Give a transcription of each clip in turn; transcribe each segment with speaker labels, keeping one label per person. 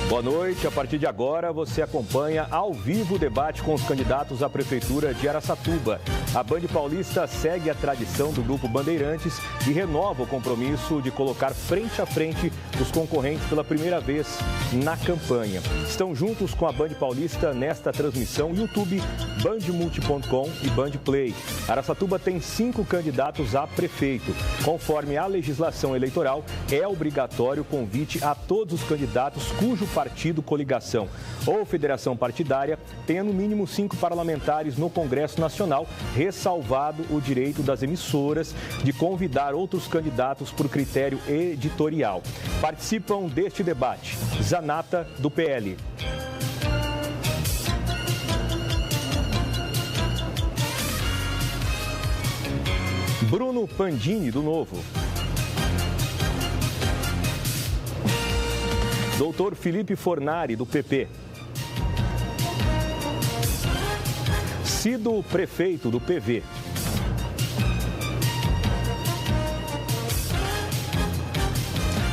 Speaker 1: Boa noite. A partir de agora, você acompanha ao vivo o debate com os candidatos à Prefeitura de Araçatuba. A Band Paulista segue a tradição do Grupo Bandeirantes e renova o compromisso de colocar frente a frente os concorrentes pela primeira vez na campanha. Estão juntos com a Band Paulista nesta transmissão YouTube, bandmulti.com e Bandplay. Araçatuba tem 5 candidatos a prefeito. Conforme a legislação eleitoral, é obrigatório o convite a todos os candidatos cujo partido, coligação ou federação partidária tenha no mínimo 5 parlamentares no Congresso Nacional, ressalvado o direito das emissoras de convidar outros candidatos por critério editorial. Participam deste debate Zanata, do PL. Bruno Pandini, do Novo. Doutor Felipe Fornari, do PP. Cido Prefeito, do PV.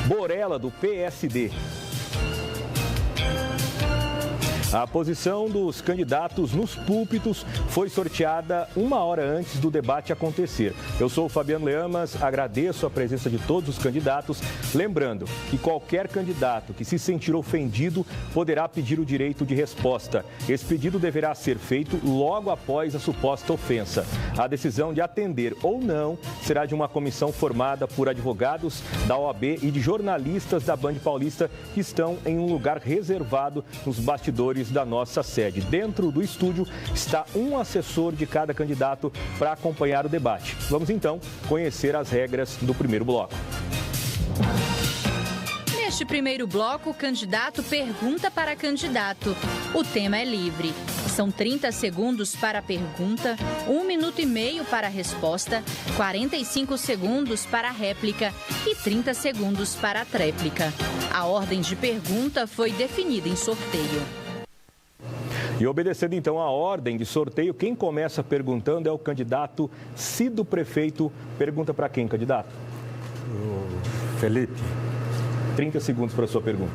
Speaker 1: Borella, do PSD. A posição dos candidatos nos púlpitos foi sorteada 1 hora antes do debate acontecer. Eu sou o Fabiano Leamas, agradeço a presença de todos os candidatos. Lembrando que qualquer candidato que se sentir ofendido poderá pedir o direito de resposta. Esse pedido deverá ser feito logo após a suposta ofensa. A decisão de atender ou não será de uma comissão formada por advogados da OAB e de jornalistas da Band Paulista que estão em um lugar reservado nos bastidores da nossa sede. Dentro do estúdio está um assessor de cada candidato para acompanhar o debate. Vamos então conhecer as regras do primeiro bloco.
Speaker 2: Neste primeiro bloco, o candidato pergunta para candidato. O tema é livre. São 30 segundos para a pergunta, 1 minuto e meio para a resposta, 45 segundos para a réplica e 30 segundos para a tréplica. A ordem de pergunta foi definida em sorteio.
Speaker 1: E obedecendo então a ordem de sorteio, quem começa perguntando é o candidato Cido Prefeito. Pergunta para quem, candidato?
Speaker 3: Felipe.
Speaker 1: 30 segundos para a sua pergunta.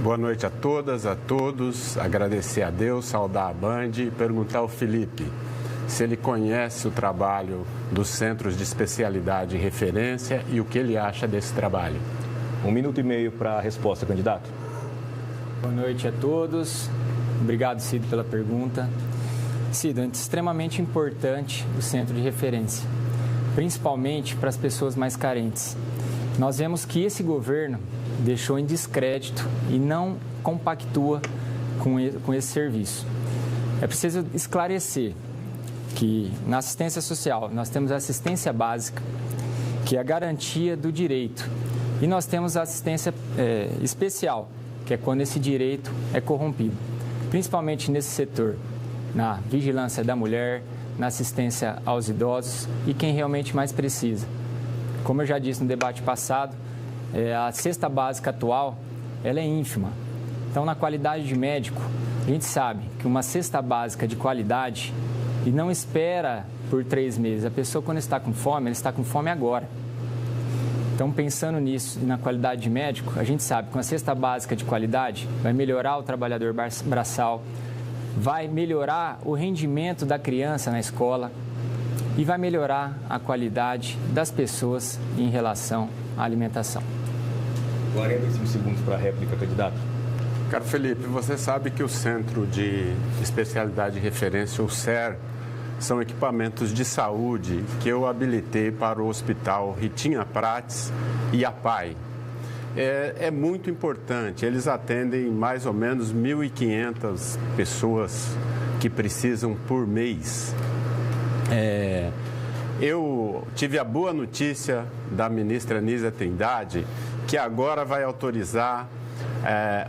Speaker 3: Boa noite a todas, a todos. Agradecer a Deus, saudar a Band e perguntar ao Felipe se ele conhece o trabalho dos centros de especialidade e referência e o que ele acha desse trabalho.
Speaker 1: 1 minuto e meio para a resposta, candidato.
Speaker 4: Boa noite a todos. Obrigado, Cido, pela pergunta. Cido, é extremamente importante o centro de referência, principalmente para as pessoas mais carentes. Nós vemos que esse governo deixou em descrédito e não compactua com esse serviço. É preciso esclarecer que na assistência social nós temos a assistência básica, que é a garantia do direito, e nós temos a assistência especial, que é quando esse direito é corrompido. Principalmente nesse setor, na vigilância da mulher, na assistência aos idosos e quem realmente mais precisa. Como eu já disse no debate passado, a cesta básica atual ela é ínfima. Então, na qualidade de médico, a gente sabe que uma cesta básica de qualidade e não espera por 3 meses. A pessoa, quando está com fome, ela está com fome agora. Então, pensando nisso e na qualidade de médico, a gente sabe que uma cesta básica de qualidade vai melhorar o trabalhador braçal, vai melhorar o rendimento da criança na escola e vai melhorar a qualidade das pessoas em relação à alimentação.
Speaker 1: 45 segundos para a réplica, candidato.
Speaker 3: Caro Felipe, você sabe que o Centro de Especialidade e Referência, o CER, são equipamentos de saúde que eu habilitei para o Hospital Ritinha Prates e a PAI. É muito importante, eles atendem mais ou menos 1.500 pessoas que precisam por mês. Eu tive a boa notícia da ministra Nízia Trindade, que agora vai autorizar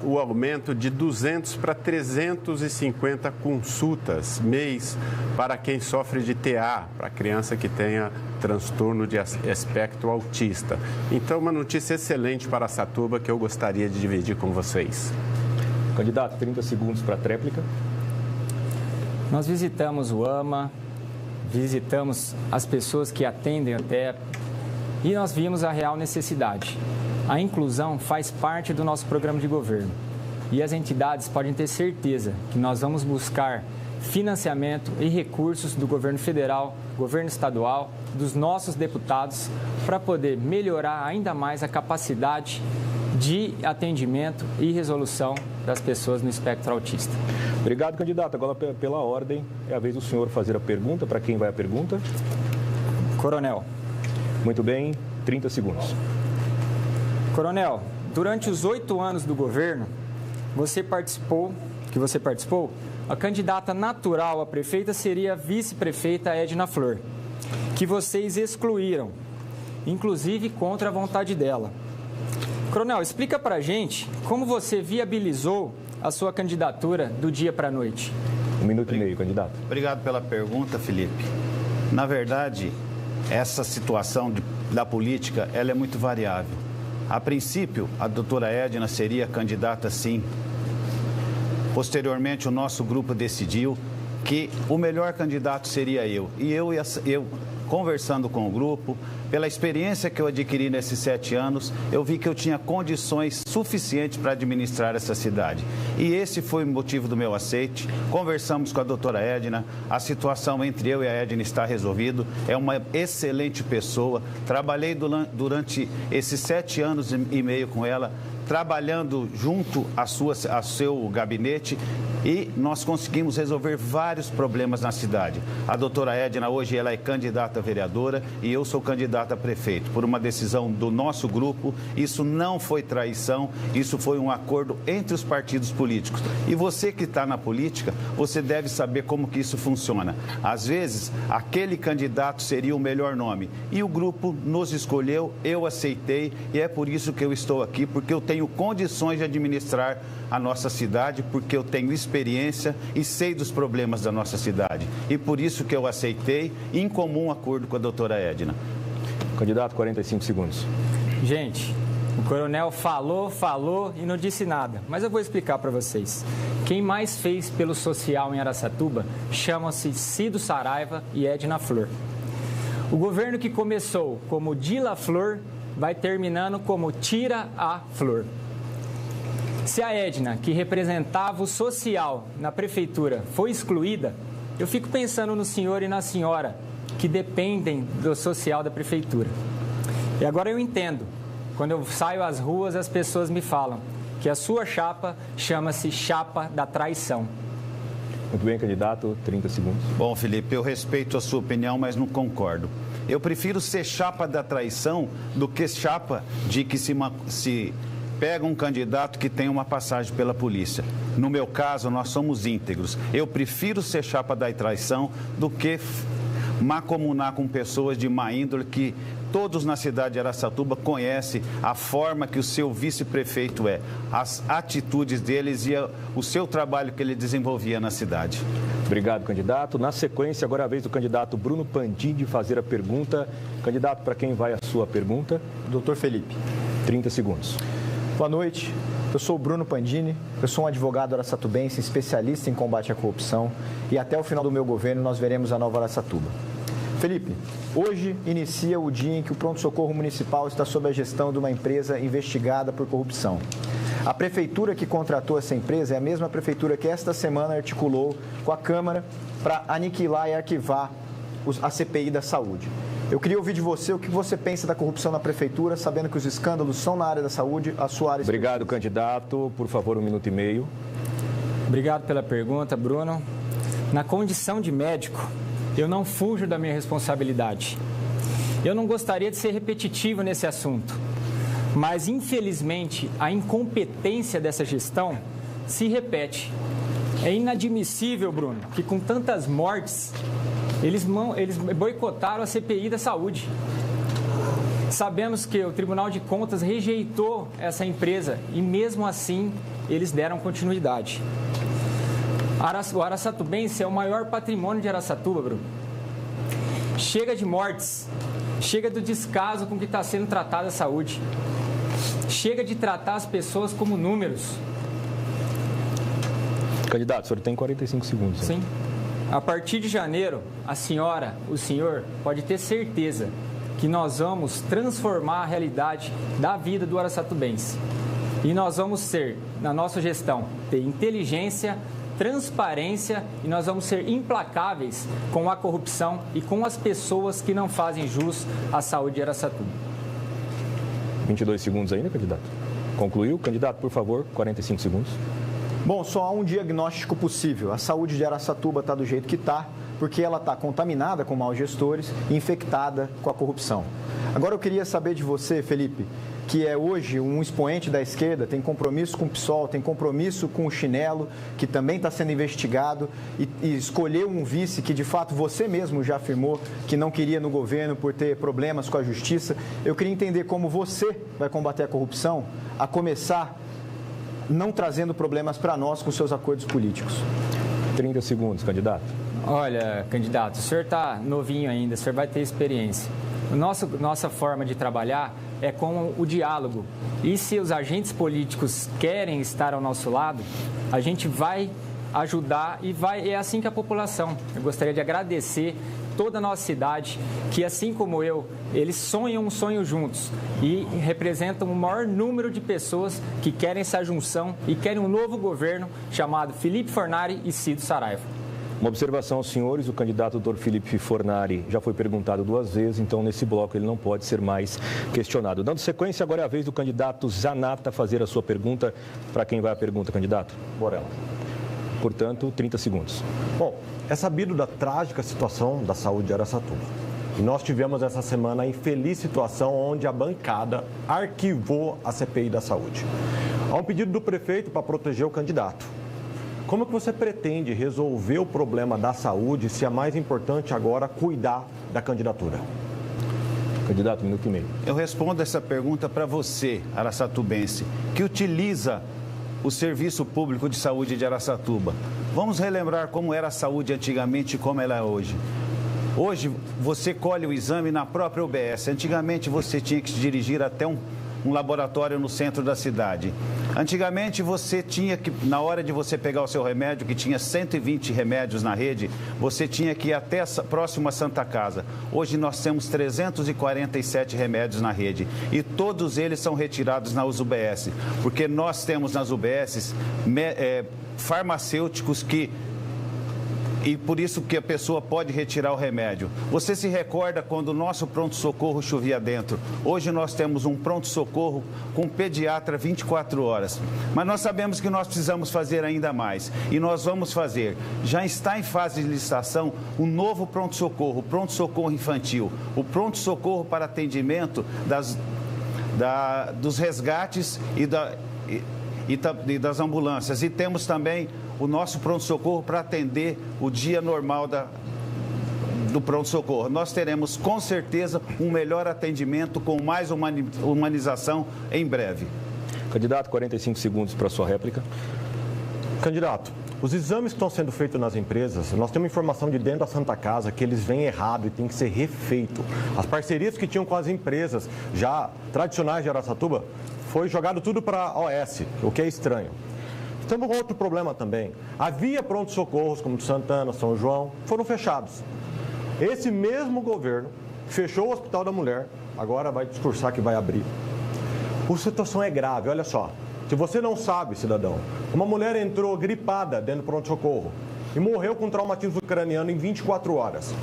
Speaker 3: o aumento de 200 para 350 consultas mês para quem sofre de TA, para criança que tenha transtorno de espectro autista. Então, uma notícia excelente para Araçatuba que eu gostaria de dividir com vocês.
Speaker 1: Candidato, 30 segundos para a tréplica.
Speaker 4: Nós visitamos o AMA, visitamos as pessoas que atendem a TEP e nós vimos a real necessidade. A inclusão faz parte do nosso programa de governo E as entidades podem ter certeza que nós vamos buscar financiamento e recursos do governo federal, governo estadual, dos nossos deputados, para poder melhorar ainda mais a capacidade de atendimento e resolução das pessoas no espectro autista.
Speaker 1: Obrigado, candidato. Agora, pela ordem, é a vez do senhor fazer a pergunta. Para quem vai a pergunta?
Speaker 4: Coronel.
Speaker 1: Muito bem, 30 segundos.
Speaker 4: Coronel, durante os 8 anos do governo, você participou, a candidata natural a prefeita seria a vice-prefeita Edna Flor, que vocês excluíram, inclusive contra a vontade dela. Coronel, explica pra gente como você viabilizou a sua candidatura do dia para a noite.
Speaker 1: 1 minuto e meio, candidato.
Speaker 5: Obrigado pela pergunta, Felipe. Na verdade, essa situação da política, ela é muito variável. A princípio, a doutora Edna seria candidata, sim. Posteriormente, o nosso grupo decidiu que o melhor candidato seria eu. E eu conversando com o grupo, pela experiência que eu adquiri nesses 7 anos, eu vi que eu tinha condições suficientes para administrar essa cidade. E esse foi o motivo do meu aceite. Conversamos com a doutora Edna, a situação entre eu e a Edna está resolvida. É uma excelente pessoa. Trabalhei durante esses 7 anos e meio com ela, trabalhando junto ao seu gabinete, e nós conseguimos resolver vários problemas na cidade. A doutora Edna hoje ela é candidata a vereadora e eu sou candidato a prefeito. Por uma decisão do nosso grupo, isso não foi traição, isso foi um acordo entre os partidos políticos. E você que está na política, você deve saber como que isso funciona. Às vezes, aquele candidato seria o melhor nome e o grupo nos escolheu, eu aceitei e é por isso que eu estou aqui, porque eu tenho condições de administrar a nossa cidade, porque eu tenho experiência e sei dos problemas da nossa cidade. E por isso que eu aceitei, em comum acordo com a doutora Edna.
Speaker 1: Candidato, 45 segundos.
Speaker 4: Gente, o coronel falou e não disse nada, mas eu vou explicar para vocês. Quem mais fez pelo social em Araçatuba chama-se Cido Saraiva e Edna Flor. O governo que começou como Dila Flor vai terminando como Tira a Flor. Se a Edna, que representava o social na prefeitura, foi excluída, eu fico pensando no senhor e na senhora, que dependem do social da prefeitura. E agora eu entendo, quando eu saio às ruas, as pessoas me falam que a sua chapa chama-se chapa da traição.
Speaker 1: Muito bem, candidato, 30 segundos.
Speaker 5: Bom, Felipe, eu respeito a sua opinião, mas não concordo. Eu prefiro ser chapa da traição do que chapa de que se pega um candidato que tem uma passagem pela polícia. No meu caso, nós somos íntegros. Eu prefiro ser chapa da traição do que mancomunar com pessoas de má índole que todos na cidade de Araçatuba conhecem a forma que o seu vice-prefeito é, as atitudes deles e o seu trabalho que ele desenvolvia na cidade.
Speaker 1: Obrigado, candidato. Na sequência, agora é a vez do candidato Bruno Pandini de fazer a pergunta. Candidato, para quem vai a sua pergunta?
Speaker 6: Doutor Felipe.
Speaker 1: 30 segundos.
Speaker 6: Boa noite, eu sou o Bruno Pandini, eu sou um advogado araçatubense, especialista em combate à corrupção e até o final do meu governo nós veremos a nova Araçatuba. Felipe, hoje inicia o dia em que o pronto-socorro municipal está sob a gestão de uma empresa investigada por corrupção. A prefeitura que contratou essa empresa é a mesma prefeitura que esta semana articulou com a Câmara para aniquilar e arquivar a CPI da saúde. Eu queria ouvir de você o que você pensa da corrupção na prefeitura, sabendo que os escândalos são na área da saúde, a sua área...
Speaker 1: Obrigado, candidato. Por favor, 1 minuto e meio.
Speaker 4: Obrigado pela pergunta, Bruno. Na condição de médico, eu não fujo da minha responsabilidade. Eu não gostaria de ser repetitivo nesse assunto, mas, infelizmente, a incompetência dessa gestão se repete. É inadmissível, Bruno, que com tantas mortes... Eles boicotaram a CPI da saúde. Sabemos que o Tribunal de Contas rejeitou essa empresa e, mesmo assim, eles deram continuidade. O araçatubense é o maior patrimônio de Araçatuba, Bruno. Chega de mortes, chega do descaso com que está sendo tratada a saúde. Chega de tratar as pessoas como números.
Speaker 1: Candidato, o senhor tem 45 segundos.
Speaker 4: Sim. A partir de janeiro, a senhora, o senhor, pode ter certeza que nós vamos transformar a realidade da vida do araçatubense. E nós vamos ser, na nossa gestão, ter inteligência, transparência e nós vamos ser implacáveis com a corrupção e com as pessoas que não fazem jus à saúde de Araçatuba.
Speaker 1: 22 segundos ainda, candidato. Concluiu? Candidato, por favor, 45 segundos.
Speaker 6: Bom, só há um diagnóstico possível. A saúde de Araçatuba está do jeito que está, porque ela está contaminada com maus gestores e infectada com a corrupção. Agora eu queria saber de você, Felipe, que é hoje um expoente da esquerda, tem compromisso com o PSOL, tem compromisso com o Chinelo, que também está sendo investigado, e escolheu um vice que, de fato, você mesmo já afirmou que não queria no governo por ter problemas com a justiça. Eu queria entender como você vai combater a corrupção, a começar não trazendo problemas para nós com seus acordos políticos.
Speaker 1: 30 segundos, candidato.
Speaker 4: Olha, candidato, o senhor está novinho ainda, o senhor vai ter experiência. Nossa forma de trabalhar é com o diálogo. E se os agentes políticos querem estar ao nosso lado, a gente vai ajudar e é assim que a população. Eu gostaria de agradecer toda a nossa cidade, que assim como eu, eles sonham um sonho juntos e representam o maior número de pessoas que querem essa junção e querem um novo governo chamado Felipe Fornari e Cido Saraiva.
Speaker 1: Uma observação aos senhores, o candidato Dr. Felipe Fornari já foi perguntado 2 vezes, então nesse bloco ele não pode ser mais questionado. Dando sequência, agora é a vez do candidato Zanata fazer a sua pergunta. Para quem vai a pergunta, candidato?
Speaker 7: Borella.
Speaker 1: Portanto, 30 segundos.
Speaker 7: Bom, é sabido da trágica situação da saúde de Araçatuba. E nós tivemos essa semana a infeliz situação onde a bancada arquivou a CPI da saúde. Há um pedido do prefeito para proteger o candidato. Como que você pretende resolver o problema da saúde se é mais importante agora cuidar da candidatura?
Speaker 1: Candidato, 1 minuto e meio.
Speaker 5: Eu respondo essa pergunta para você, araçatubense, que utiliza o Serviço Público de Saúde de Araçatuba. Vamos relembrar como era a saúde antigamente e como ela é hoje. Hoje, você colhe o exame na própria UBS. Antigamente, você tinha que se dirigir até um laboratório no centro da cidade. Antigamente, você tinha que, na hora de você pegar o seu remédio, que tinha 120 remédios na rede, você tinha que ir até próximo à Santa Casa. Hoje, nós temos 347 remédios na rede e todos eles são retirados nas UBS, porque nós temos nas UBS farmacêuticos que... E por isso que a pessoa pode retirar o remédio. Você se recorda quando o nosso pronto-socorro chovia dentro? Hoje nós temos um pronto-socorro com pediatra 24 horas. Mas nós sabemos que nós precisamos fazer ainda mais. E nós vamos fazer. Já está em fase de licitação o novo pronto-socorro, o pronto-socorro infantil, o pronto-socorro para atendimento dos resgates e das ambulâncias. E temos também o nosso pronto-socorro para atender o dia normal do pronto-socorro. Nós teremos, com certeza, um melhor atendimento com mais humanização em breve.
Speaker 1: Candidato, 45 segundos para a sua réplica.
Speaker 7: Candidato, os exames que estão sendo feitos nas empresas, nós temos informação de dentro da Santa Casa que eles vêm errado e tem que ser refeito. As parcerias que tinham com as empresas já tradicionais de Araçatuba foi jogado tudo para a OS, o que é estranho. Temos outro problema também. Havia pronto-socorros, como Santana, São João, foram fechados. Esse mesmo governo fechou o Hospital da Mulher, agora vai discursar que vai abrir. A situação é grave, olha só. Se você não sabe, cidadão, uma mulher entrou gripada dentro do pronto-socorro e morreu com traumatismo craniano em 24 horas.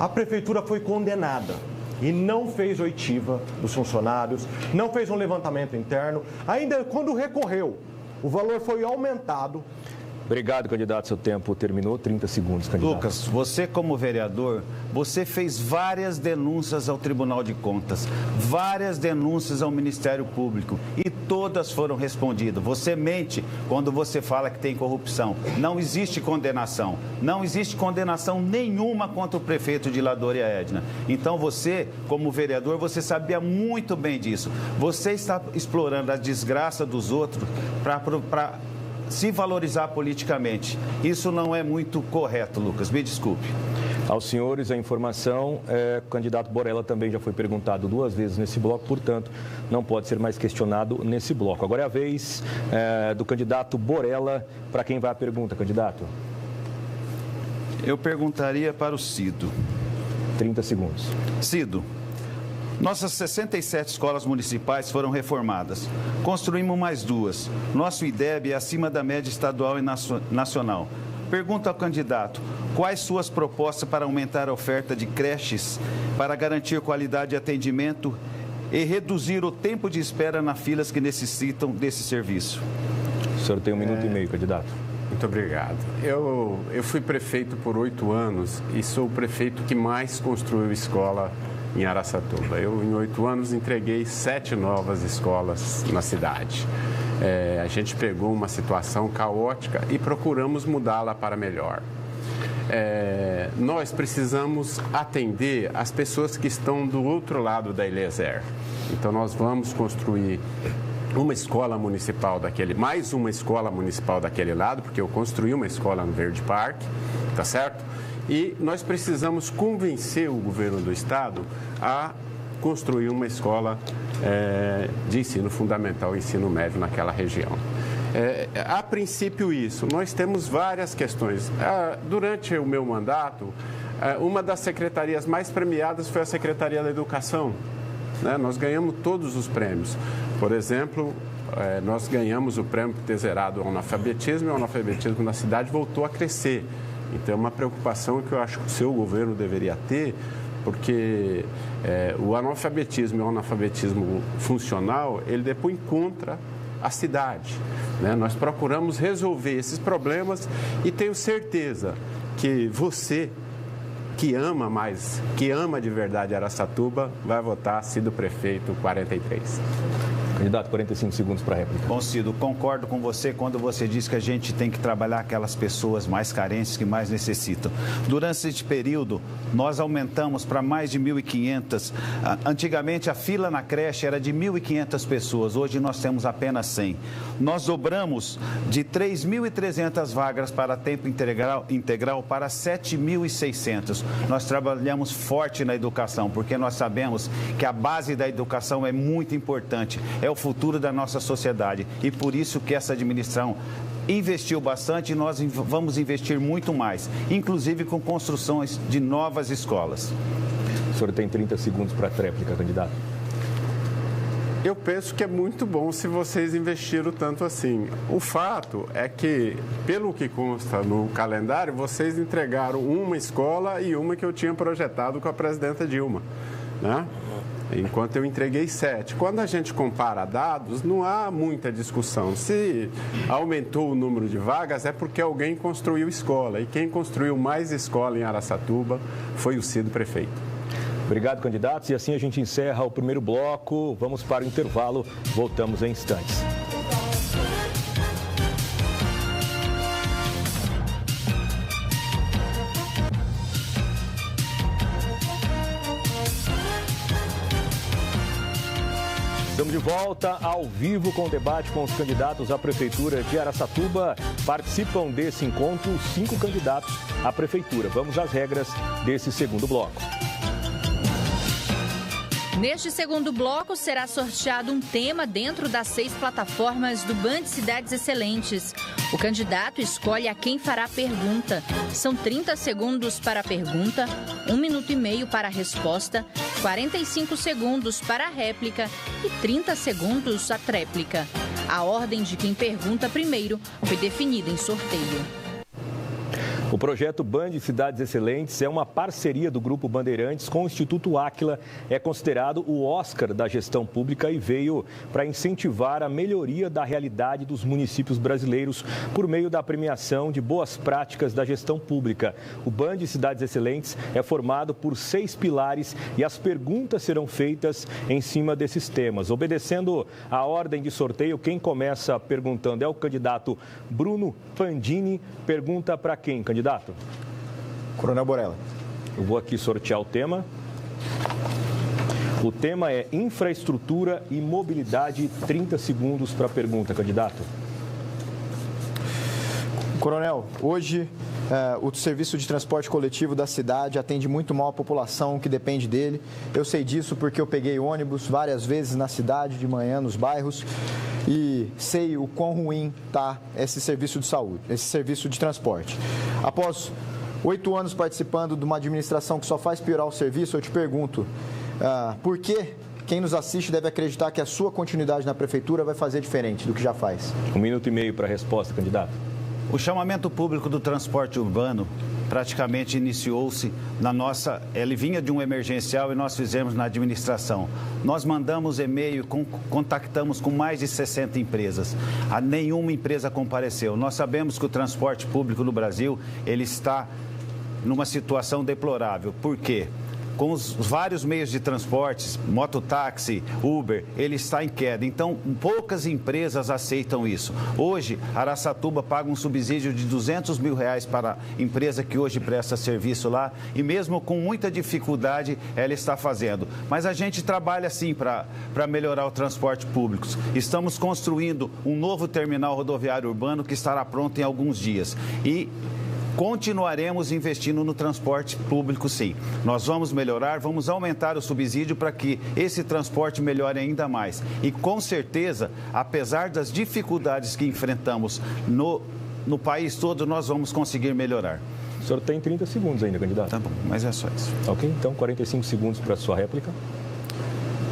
Speaker 7: A prefeitura foi condenada e não fez oitiva dos funcionários, não fez um levantamento interno. Ainda quando recorreu, o valor foi aumentado.
Speaker 1: Obrigado, candidato. Seu tempo terminou. 30 segundos, candidato.
Speaker 5: Lucas, você como vereador, você fez várias denúncias ao Tribunal de Contas, várias denúncias ao Ministério Público e todas foram respondidas. Você mente quando você fala que tem corrupção. Não existe condenação. Não existe condenação nenhuma contra o prefeito de Ladória Edna. Então você, como vereador, você sabia muito bem disso. Você está explorando a desgraça dos outros para se valorizar politicamente. Isso não é muito correto, Lucas. Me desculpe.
Speaker 1: Aos senhores, a informação, o candidato Borella também já foi perguntado 2 vezes nesse bloco, portanto, não pode ser mais questionado nesse bloco. Agora é a vez do candidato Borella. Para quem vai a pergunta, candidato?
Speaker 5: Eu perguntaria para o Cido.
Speaker 1: 30 segundos.
Speaker 5: Cido, Nossas 67 escolas municipais foram reformadas. Construímos mais 2. Nosso IDEB é acima da média estadual e nacional. Pergunta ao candidato, quais suas propostas para aumentar a oferta de creches, para garantir qualidade de atendimento e reduzir o tempo de espera nas filas que necessitam desse serviço?
Speaker 1: O senhor tem 1 minuto e meio, candidato.
Speaker 3: Muito obrigado. Eu fui prefeito por 8 anos e sou o prefeito que mais construiu escola em Araçatuba. Eu, em 8 anos, entreguei 7 novas escolas na cidade. A gente pegou uma situação caótica e procuramos mudá-la para melhor. Nós precisamos atender as pessoas que estão do outro lado da Eliezer. Então, nós vamos construir uma escola municipal mais uma escola municipal daquele lado, porque eu construí uma escola no Verde Parque, tá certo? E nós precisamos convencer o governo do estado a construir uma escola de ensino fundamental e ensino médio naquela região. A princípio isso, nós temos várias questões. Durante o meu mandato, uma das secretarias mais premiadas foi a Secretaria da Educação. Nós ganhamos todos os prêmios. Por exemplo, nós ganhamos o prêmio por ter zerado o analfabetismo, e o analfabetismo na cidade voltou a crescer. Então, é uma preocupação que eu acho que o seu governo deveria ter, porque o analfabetismo e o analfabetismo funcional, ele depois contra a cidade. Nós procuramos resolver esses problemas e tenho certeza que você, que ama de verdade Araçatuba, vai votar Cido Prefeito 43.
Speaker 1: Candidato, 45 segundos para a réplica.
Speaker 5: Bom, Cido, concordo com você quando você diz que a gente tem que trabalhar aquelas pessoas mais carentes que mais necessitam. Durante esse período, nós aumentamos para mais de 1.500. Antigamente, a fila na creche era de 1.500 pessoas. Hoje, nós temos apenas 100. Nós dobramos de 3.300 vagas para tempo integral para 7.600. Nós trabalhamos forte na educação, porque nós sabemos que a base da educação é muito importante. É o futuro da nossa sociedade e por isso que essa administração investiu bastante e nós vamos investir muito mais, inclusive com construções de novas escolas.
Speaker 1: O senhor tem 30 segundos para a tréplica, candidato.
Speaker 3: Eu penso que é muito bom se vocês investiram tanto assim. O fato é que, pelo que consta no calendário, vocês entregaram uma escola e uma que eu tinha projetado com a presidenta Dilma, né? Enquanto eu entreguei 7. Quando a gente compara dados, não há muita discussão. Se aumentou o número de vagas, é porque alguém construiu escola. E quem construiu mais escola em Araçatuba foi o Cido Prefeito.
Speaker 1: Obrigado, candidatos. E assim a gente encerra o primeiro bloco. Vamos para o intervalo. Voltamos em instantes. Estamos de volta ao vivo com o debate com os candidatos à Prefeitura de Araçatuba. Participam desse encontro 5 candidatos à Prefeitura. Vamos às regras desse segundo bloco.
Speaker 2: Neste segundo bloco, será sorteado um tema dentro das 6 plataformas do Band Cidades Excelentes. O candidato escolhe a quem fará a pergunta. São 30 segundos para a pergunta, 1 minuto e meio para a resposta, 45 segundos para a réplica e 30 segundos a tréplica. A ordem de quem pergunta primeiro foi definida em sorteio.
Speaker 1: O projeto Band Cidades Excelentes é uma parceria do Grupo Bandeirantes com o Instituto Áquila. É considerado o Oscar da gestão pública e veio para incentivar a melhoria da realidade dos municípios brasileiros por meio da premiação de boas práticas da gestão pública. O Band Cidades Excelentes é formado por 6 pilares e as perguntas serão feitas em cima desses temas. Obedecendo a ordem de sorteio, quem começa perguntando é o candidato Bruno Pandini. Pergunta para quem, candidato?
Speaker 6: Coronel Borella.
Speaker 1: Eu vou aqui sortear o tema. O tema é infraestrutura e mobilidade. 30 segundos para a pergunta, candidato.
Speaker 6: Coronel, hoje o serviço de transporte coletivo da cidade atende muito mal a população que depende dele. Eu sei disso porque eu peguei ônibus várias vezes na cidade, de manhã, nos bairros, e sei o quão ruim está esse serviço de saúde, esse serviço de transporte. Após 8 anos participando de uma administração que só faz piorar o serviço, eu te pergunto, por que quem nos assiste deve acreditar que a sua continuidade na prefeitura vai fazer diferente do que já faz?
Speaker 1: 1 minuto e meio para a resposta, candidato.
Speaker 5: O chamamento público do transporte urbano praticamente iniciou-se ele vinha de um emergencial e nós fizemos na administração. Nós mandamos e-mail, contactamos com mais de 60 empresas. Nenhuma empresa compareceu. Nós sabemos que o transporte público no Brasil, ele está numa situação deplorável. Por quê? Com os vários meios de transportes, mototáxi, Uber, ele está em queda. Então, poucas empresas aceitam isso. Hoje, Araçatuba paga um subsídio de R$200 mil para a empresa que hoje presta serviço lá e mesmo com muita dificuldade, ela está fazendo. Mas a gente trabalha sim para melhorar o transporte público. Estamos construindo um novo terminal rodoviário urbano que estará pronto em alguns dias. E continuaremos investindo no transporte público, sim. Nós vamos melhorar, vamos aumentar o subsídio para que esse transporte melhore ainda mais. E, com certeza, apesar das dificuldades que enfrentamos no país todo, nós vamos conseguir melhorar.
Speaker 1: O senhor tem 30 segundos ainda, candidato.
Speaker 5: Tá bom, mas é só isso.
Speaker 1: Ok, então 45 segundos para a sua réplica.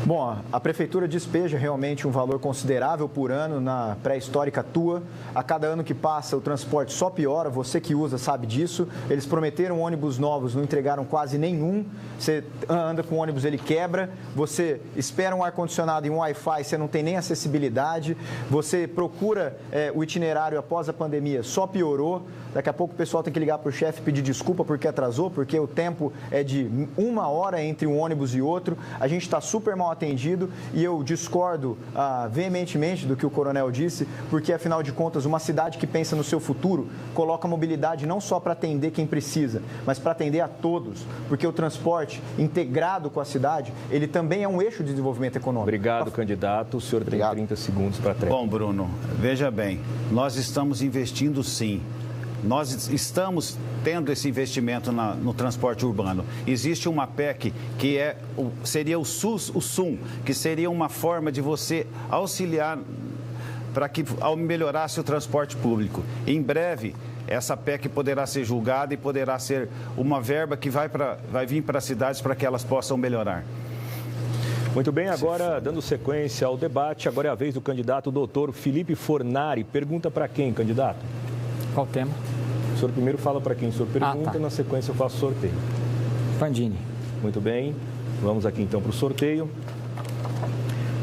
Speaker 6: Bom, a Prefeitura despeja realmente um valor considerável por ano na pré-histórica Tua. A cada ano que passa, o transporte só piora, você que usa sabe disso. Eles prometeram ônibus novos, não entregaram quase nenhum. Você anda com o ônibus, ele quebra. Você espera um ar-condicionado e um Wi-Fi, você não tem nem acessibilidade. Você procura o itinerário após a pandemia, só piorou. Daqui a pouco o pessoal tem que ligar para o chefe e pedir desculpa porque atrasou, porque o tempo é de 1 hora entre um ônibus e outro. A gente está super mal atendido e eu discordo veementemente do que o coronel disse, porque, afinal de contas, uma cidade que pensa no seu futuro coloca a mobilidade não só para atender quem precisa, mas para atender a todos, porque o transporte integrado com a cidade, ele também é um eixo de desenvolvimento econômico.
Speaker 1: Obrigado, candidato. O senhor tem 30 segundos para trás.
Speaker 5: Bom, Bruno, veja bem, nós estamos investindo sim. Nós estamos tendo esse investimento no transporte urbano. Existe uma PEC que seria o SUM, que seria uma forma de você auxiliar para que melhorasse o transporte público. Em breve, essa PEC poderá ser julgada e poderá ser uma verba que vai vir para as cidades para que elas possam melhorar.
Speaker 1: Muito bem, agora dando sequência ao debate, agora é a vez do candidato doutor Felipe Fornari. Pergunta para quem, candidato?
Speaker 4: Qual tema?
Speaker 1: O senhor primeiro fala para quem o senhor pergunta,
Speaker 4: tá.
Speaker 1: Na sequência eu faço sorteio.
Speaker 4: Pandini.
Speaker 1: Muito bem, vamos aqui então para o sorteio.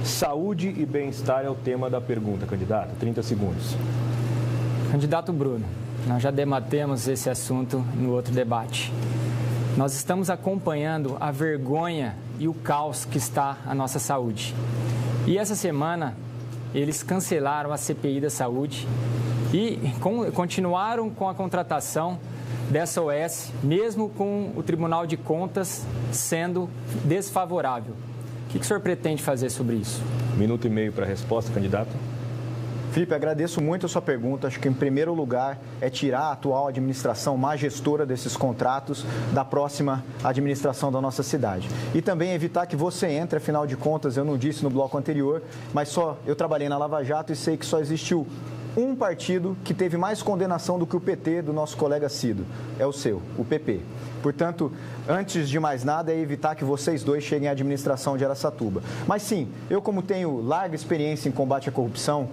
Speaker 1: Saúde e bem-estar é o tema da pergunta, candidato. 30 segundos.
Speaker 4: Candidato Bruno, nós já debatemos esse assunto no outro debate. Nós estamos acompanhando a vergonha e o caos que está a nossa saúde. E essa semana, eles cancelaram a CPI da saúde e continuaram com a contratação dessa OS, mesmo com o Tribunal de Contas sendo desfavorável. O que o senhor pretende fazer sobre isso?
Speaker 1: 1 minuto e meio para a resposta, candidato.
Speaker 6: Felipe, agradeço muito a sua pergunta. Acho que, em primeiro lugar, é tirar a atual administração má gestora desses contratos da próxima administração da nossa cidade. E também evitar que você entre, afinal de contas, eu não disse no bloco anterior, mas eu trabalhei na Lava Jato e sei que só existiu um partido que teve mais condenação do que o PT do nosso colega Cido. É o seu, o PP. Portanto, antes de mais nada, é evitar que vocês dois cheguem à administração de Araçatuba. Mas sim, eu, como tenho larga experiência em combate à corrupção,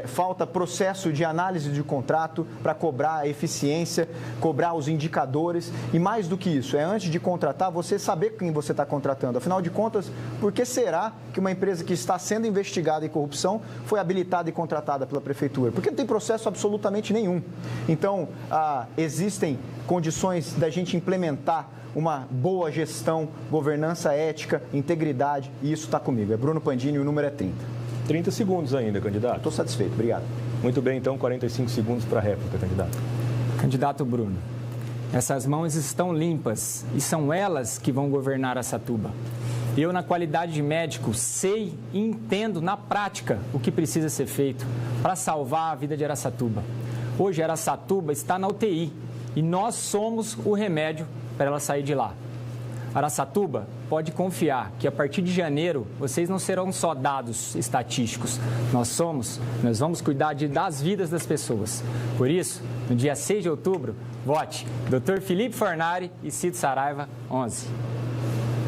Speaker 6: falta processo de análise de contrato para cobrar a eficiência, cobrar os indicadores e, mais do que isso, antes de contratar, você saber quem você está contratando. Afinal de contas, por que será que uma empresa que está sendo investigada em corrupção foi habilitada e contratada pela Prefeitura? Porque não tem processo absolutamente nenhum. Então, existem condições da gente implementar uma boa gestão, governança ética, integridade, e isso está comigo. É Bruno Pandini e o número é 30.
Speaker 1: 30 segundos ainda, candidato.
Speaker 6: Estou satisfeito, obrigado.
Speaker 1: Muito bem, então, 45 segundos para a réplica, candidato.
Speaker 4: Candidato Bruno, essas mãos estão limpas e são elas que vão governar Araçatuba. Eu, na qualidade de médico, sei e entendo na prática o que precisa ser feito para salvar a vida de Araçatuba. Hoje, Araçatuba está na UTI e nós somos o remédio para ela sair de lá. Araçatuba pode confiar que a partir de janeiro vocês não serão só dados estatísticos. Nós vamos cuidar das vidas das pessoas. Por isso, no dia 6 de outubro, vote Dr. Felipe Fornari e Cido Saraiva 11.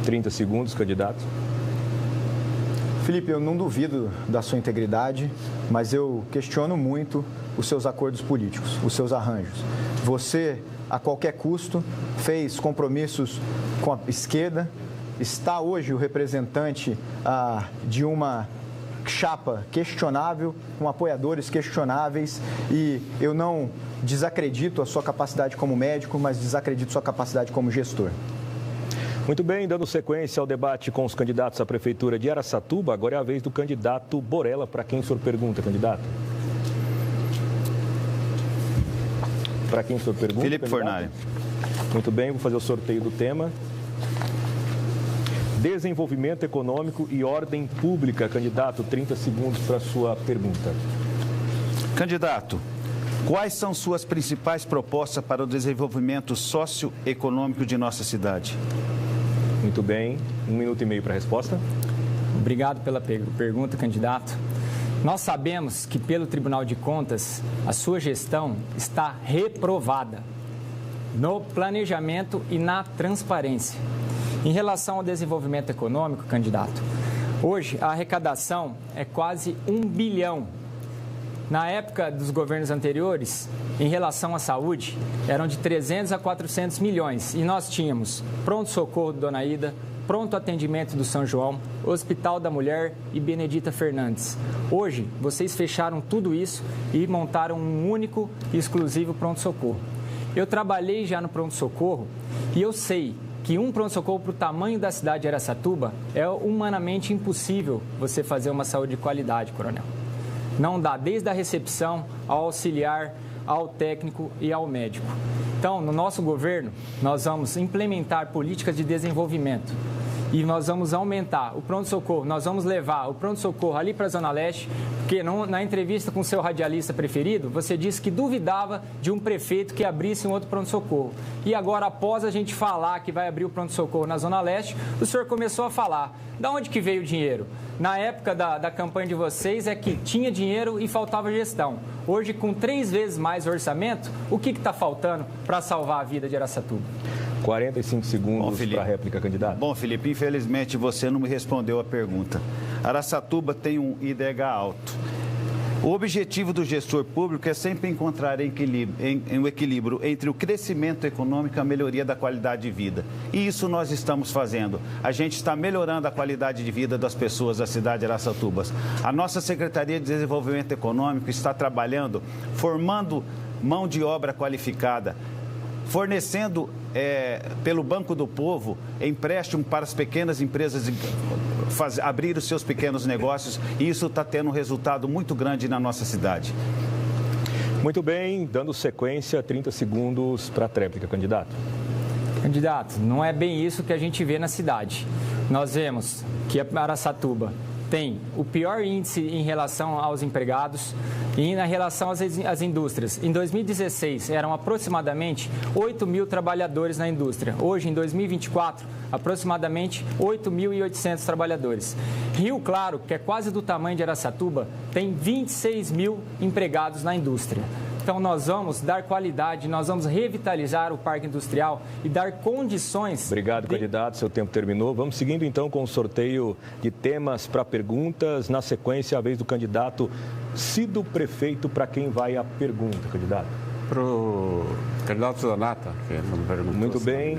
Speaker 1: 30 segundos, candidato.
Speaker 6: Felipe, eu não duvido da sua integridade, mas eu questiono muito os seus acordos políticos, os seus arranjos. Você, a qualquer custo, fez compromissos com a esquerda, está hoje o representante de uma chapa questionável, com apoiadores questionáveis, e eu não desacredito a sua capacidade como médico, mas desacredito a sua capacidade como gestor.
Speaker 1: Muito bem, dando sequência ao debate com os candidatos à Prefeitura de Araçatuba, agora é a vez do candidato Borella. Para quem o senhor pergunta, candidato? Para quem o senhor pergunta,
Speaker 5: Felipe Fornari.
Speaker 1: Muito bem, vou fazer o sorteio do tema. Desenvolvimento econômico e ordem pública. Candidato, 30 segundos para a sua pergunta.
Speaker 5: Candidato, quais são suas principais propostas para o desenvolvimento socioeconômico de nossa cidade?
Speaker 1: Muito bem, 1 minuto e meio para a resposta.
Speaker 4: Obrigado pela pergunta, candidato. Nós sabemos que pelo Tribunal de Contas, a sua gestão está reprovada no planejamento e na transparência. Em relação ao desenvolvimento econômico, candidato, hoje a arrecadação é quase 1 bilhão. Na época dos governos anteriores, em relação à saúde, eram de 300 a 400 milhões. E nós tínhamos pronto-socorro do Dona Ida, pronto atendimento do São João, Hospital da Mulher e Benedita Fernandes. Hoje, vocês fecharam tudo isso e montaram um único e exclusivo pronto-socorro. Eu trabalhei já no pronto-socorro e eu sei que um pronto-socorro para o tamanho da cidade de Araçatuba é humanamente impossível você fazer uma saúde de qualidade, coronel. Não dá, desde a recepção ao auxiliar, ao técnico e ao médico. Então, no nosso governo, nós vamos implementar políticas de desenvolvimento e nós vamos aumentar o pronto-socorro, nós vamos levar o pronto-socorro ali para a Zona Leste, porque na entrevista com o seu radialista preferido, você disse que duvidava de um prefeito que abrisse um outro pronto-socorro. E agora, após a gente falar que vai abrir o pronto-socorro na Zona Leste, o senhor começou a falar. Da onde que veio o dinheiro? Na época da campanha de vocês é que tinha dinheiro e faltava gestão. Hoje, com 3 vezes mais orçamento, o que está faltando para salvar a vida de Araçatuba?
Speaker 1: 45 segundos para a réplica, candidato.
Speaker 5: Bom, Felipe, infelizmente você não me respondeu a pergunta. Araçatuba tem um IDH alto. O objetivo do gestor público é sempre encontrar um equilíbrio entre o crescimento econômico e a melhoria da qualidade de vida. E isso nós estamos fazendo. A gente está melhorando a qualidade de vida das pessoas da cidade de Araçatuba. A nossa Secretaria de Desenvolvimento Econômico está trabalhando, formando mão de obra qualificada, fornecendo pelo Banco do Povo empréstimo para as pequenas empresas abrir os seus pequenos negócios, e isso está tendo um resultado muito grande na nossa cidade.
Speaker 1: Muito bem, dando sequência, 30 segundos para a tréplica, candidato.
Speaker 4: Candidato, não é bem isso que a gente vê na cidade. Nós vemos que a Araçatuba tem o pior índice em relação aos empregados e na relação às indústrias. Em 2016, eram aproximadamente 8 mil trabalhadores na indústria. Hoje, em 2024, aproximadamente 8.800 trabalhadores. Rio Claro, que é quase do tamanho de Araçatuba, tem 26 mil empregados na indústria. Então, nós vamos dar qualidade, nós vamos revitalizar o parque industrial e dar condições...
Speaker 1: Obrigado, candidato. Seu tempo terminou. Vamos seguindo, então, com o sorteio de temas para perguntas. Na sequência, a vez do candidato Cido Prefeito. Para quem vai a pergunta, candidato?
Speaker 3: Para o candidato Zanata, que não perguntou.
Speaker 1: Muito bem.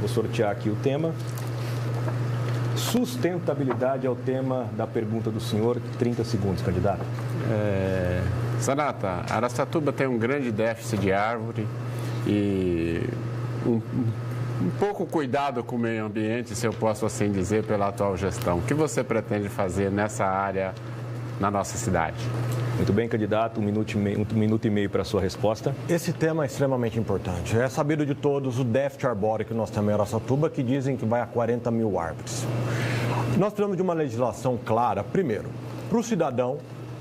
Speaker 1: Vou sortear aqui o tema. Sustentabilidade é o tema da pergunta do senhor. 30 segundos, candidato.
Speaker 3: Zanata, Araçatuba tem um grande déficit de árvore e um pouco cuidado com o meio ambiente, se eu posso assim dizer, pela atual gestão. O que você pretende fazer nessa área na nossa cidade?
Speaker 1: Muito bem, candidato, 1 minuto e meio para a sua resposta.
Speaker 7: Esse tema é extremamente importante. É sabido de todos o déficit arbóreo que nós temos em Araçatuba, que dizem que vai a 40 mil árvores. Nós precisamos de uma legislação clara, primeiro, para o cidadão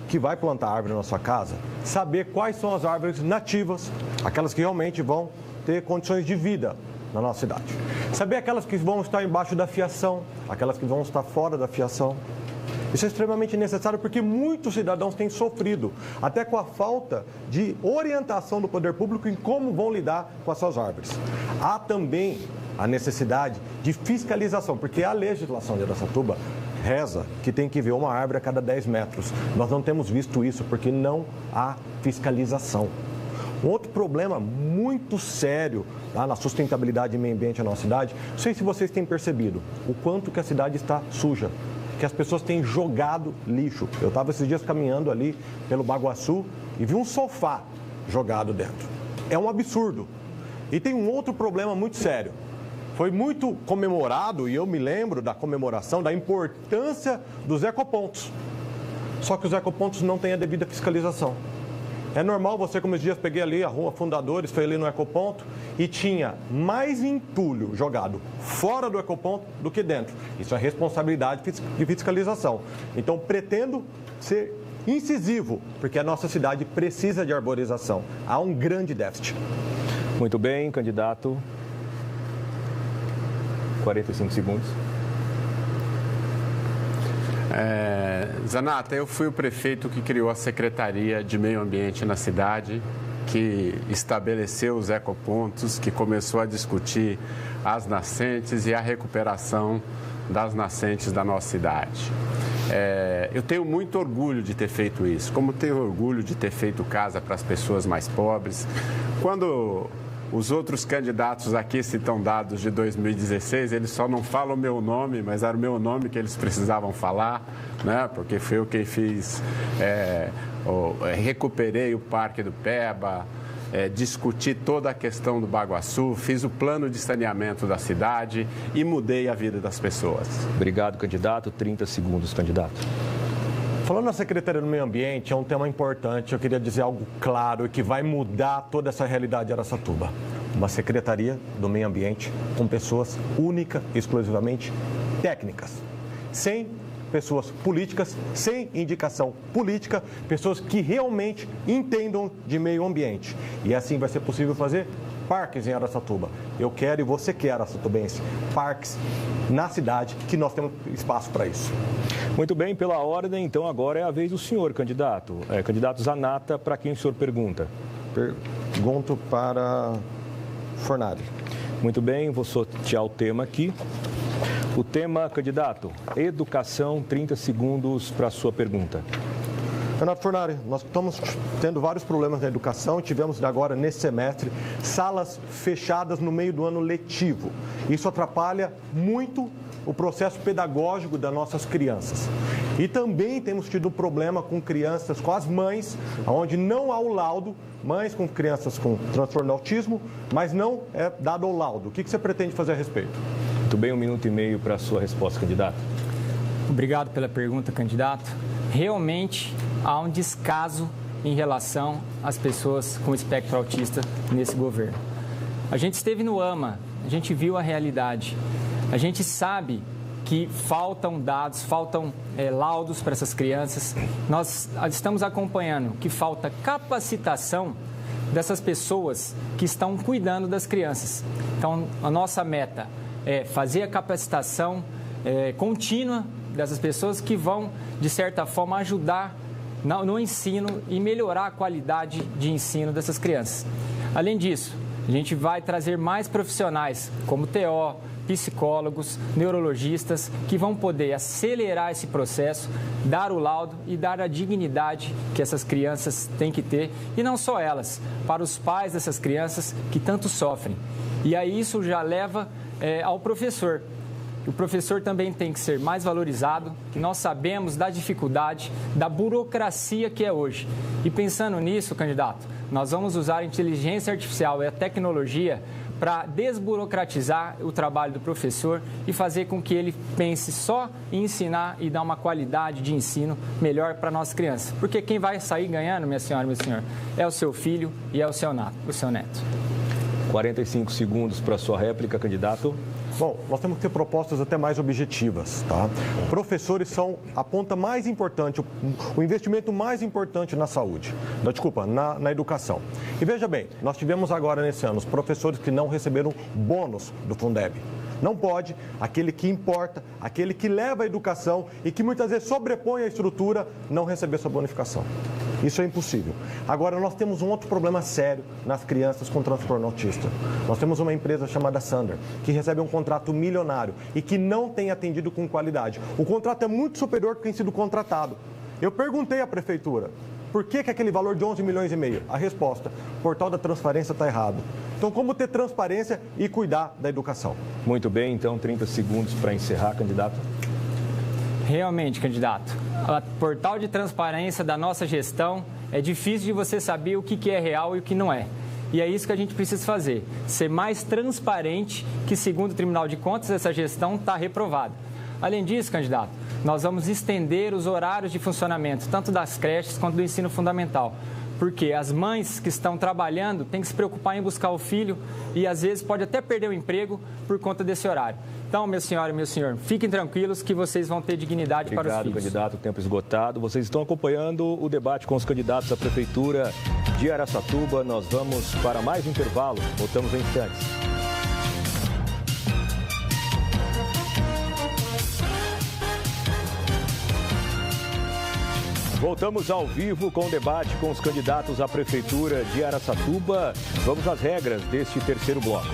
Speaker 7: que vai plantar árvore na sua casa, saber quais são as árvores nativas, aquelas que realmente vão ter condições de vida na nossa cidade. Saber aquelas que vão estar embaixo da fiação, aquelas que vão estar fora da fiação. Isso é extremamente necessário porque muitos cidadãos têm sofrido, até com a falta de orientação do poder público em como vão lidar com as suas árvores. Há também a necessidade de fiscalização, porque a legislação de Araçatuba reza que tem que ver uma árvore a cada 10 metros. Nós não temos visto isso porque não há fiscalização. Um outro problema muito sério na sustentabilidade e meio ambiente da nossa cidade, não sei se vocês têm percebido o quanto que a cidade está suja, que as pessoas têm jogado lixo. Eu estava esses dias caminhando ali pelo Baguaçu e vi um sofá jogado dentro. É um absurdo. E tem um outro problema muito sério. Foi muito comemorado, e eu me lembro da comemoração, da importância dos ecopontos. Só que os ecopontos não têm a devida fiscalização. É normal você, como esses dias, peguei ali a Rua Fundadores, foi ali no ecoponto e tinha mais entulho jogado fora do ecoponto do que dentro. Isso é responsabilidade de fiscalização. Então, pretendo ser incisivo, porque a nossa cidade precisa de arborização. Há um grande déficit.
Speaker 1: Muito bem, candidato. 45 segundos.
Speaker 3: Zanata, eu fui o prefeito que criou a Secretaria de Meio Ambiente na cidade, que estabeleceu os ecopontos, que começou a discutir as nascentes e a recuperação das nascentes da nossa cidade. Eu tenho muito orgulho de ter feito isso, como tenho orgulho de ter feito casa para as pessoas mais pobres. Quando os outros candidatos aqui citam dados de 2016, eles só não falam o meu nome, mas era o meu nome que eles precisavam falar, né? Porque foi eu quem fiz, recuperei o Parque do Peba, discuti toda a questão do Baguaçu, fiz o plano de saneamento da cidade e mudei a vida das pessoas.
Speaker 1: Obrigado, candidato. 30 segundos, candidato.
Speaker 7: Falando na Secretaria do Meio Ambiente, é um tema importante. Eu queria dizer algo claro e que vai mudar toda essa realidade de Araçatuba. Uma Secretaria do Meio Ambiente com pessoas única e exclusivamente técnicas. Sem pessoas políticas, sem indicação política, pessoas que realmente entendam de meio ambiente. E assim vai ser possível fazer parques em Araçatuba. Eu quero e você quer, araçatubense, parques na cidade, que nós temos espaço para isso.
Speaker 1: Muito bem, pela ordem, então agora é a vez do senhor, candidato. Candidato Zanata, para quem o senhor pergunta?
Speaker 7: Pergunto para Fornari.
Speaker 1: Muito bem, vou sortear o tema aqui. O tema, candidato, educação, 30 segundos para a sua pergunta.
Speaker 7: Renato Fornari, nós estamos tendo vários problemas na educação. Tivemos agora, nesse semestre, salas fechadas no meio do ano letivo. Isso atrapalha muito o processo pedagógico das nossas crianças. E também temos tido problema com crianças, com as mães, onde não há o laudo, mães com crianças com transtorno de autismo, mas não é dado o laudo. O que você pretende fazer a respeito?
Speaker 1: Muito bem, 1 minuto e meio para a sua resposta, candidato.
Speaker 4: Obrigado pela pergunta, candidato. Realmente há um descaso em relação às pessoas com espectro autista nesse governo. A gente esteve no AMA, a gente viu a realidade. A gente sabe que faltam dados, faltam laudos para essas crianças. Nós estamos acompanhando que falta capacitação dessas pessoas que estão cuidando das crianças. Então, a nossa meta é fazer a capacitação contínua dessas pessoas que vão, de certa forma, ajudar no ensino e melhorar a qualidade de ensino dessas crianças. Além disso, a gente vai trazer mais profissionais, como TO, psicólogos, neurologistas, que vão poder acelerar esse processo, dar o laudo e dar a dignidade que essas crianças têm que ter, e não só elas, para os pais dessas crianças que tanto sofrem. E aí isso já leva ao professor. O professor também tem que ser mais valorizado, que nós sabemos da dificuldade, da burocracia que é hoje. E pensando nisso, candidato, nós vamos usar a inteligência artificial e a tecnologia para desburocratizar o trabalho do professor e fazer com que ele pense só em ensinar e dar uma qualidade de ensino melhor para a nossa criança. Porque quem vai sair ganhando, minha senhora e meu senhor, é o seu filho e é o seu neto.
Speaker 1: 45 segundos para a sua réplica, candidato.
Speaker 7: Bom, nós temos que ter propostas até mais objetivas, tá? Professores são a ponta mais importante, o investimento mais importante na saúde, na educação. E veja bem, nós tivemos agora nesse ano os professores que não receberam bônus do Fundeb. Não pode aquele que importa, aquele que leva a educação e que muitas vezes sobrepõe a estrutura, não receber sua bonificação. Isso é impossível. Agora, nós temos um outro problema sério nas crianças com transtorno autista. Nós temos uma empresa chamada Sander, que recebe um contrato milionário e que não tem atendido com qualidade. O contrato é muito superior ao que tem sido contratado. Eu perguntei à prefeitura, por que aquele valor de 11 milhões e meio? A resposta, o portal da transparência está errado. Então, como ter transparência e cuidar da educação?
Speaker 1: Muito bem, então 30 segundos para encerrar, candidato.
Speaker 4: Realmente, candidato, o portal de transparência da nossa gestão é difícil de você saber o que é real e o que não é. E é isso que a gente precisa fazer, ser mais transparente, que segundo o Tribunal de Contas, essa gestão está reprovada. Além disso, candidato, nós vamos estender os horários de funcionamento, tanto das creches quanto do ensino fundamental. Porque as mães que estão trabalhando têm que se preocupar em buscar o filho e, às vezes, pode até perder o emprego por conta desse horário. Então, minha senhora e meu senhor, fiquem tranquilos que vocês vão ter dignidade para os filhos.
Speaker 1: Obrigado, candidato. Tempo esgotado. Vocês estão acompanhando o debate com os candidatos à Prefeitura de Araçatuba. Nós vamos para mais um intervalo. Voltamos em instantes. Voltamos ao vivo com o debate com os candidatos à Prefeitura de Araçatuba. Vamos às regras deste terceiro bloco.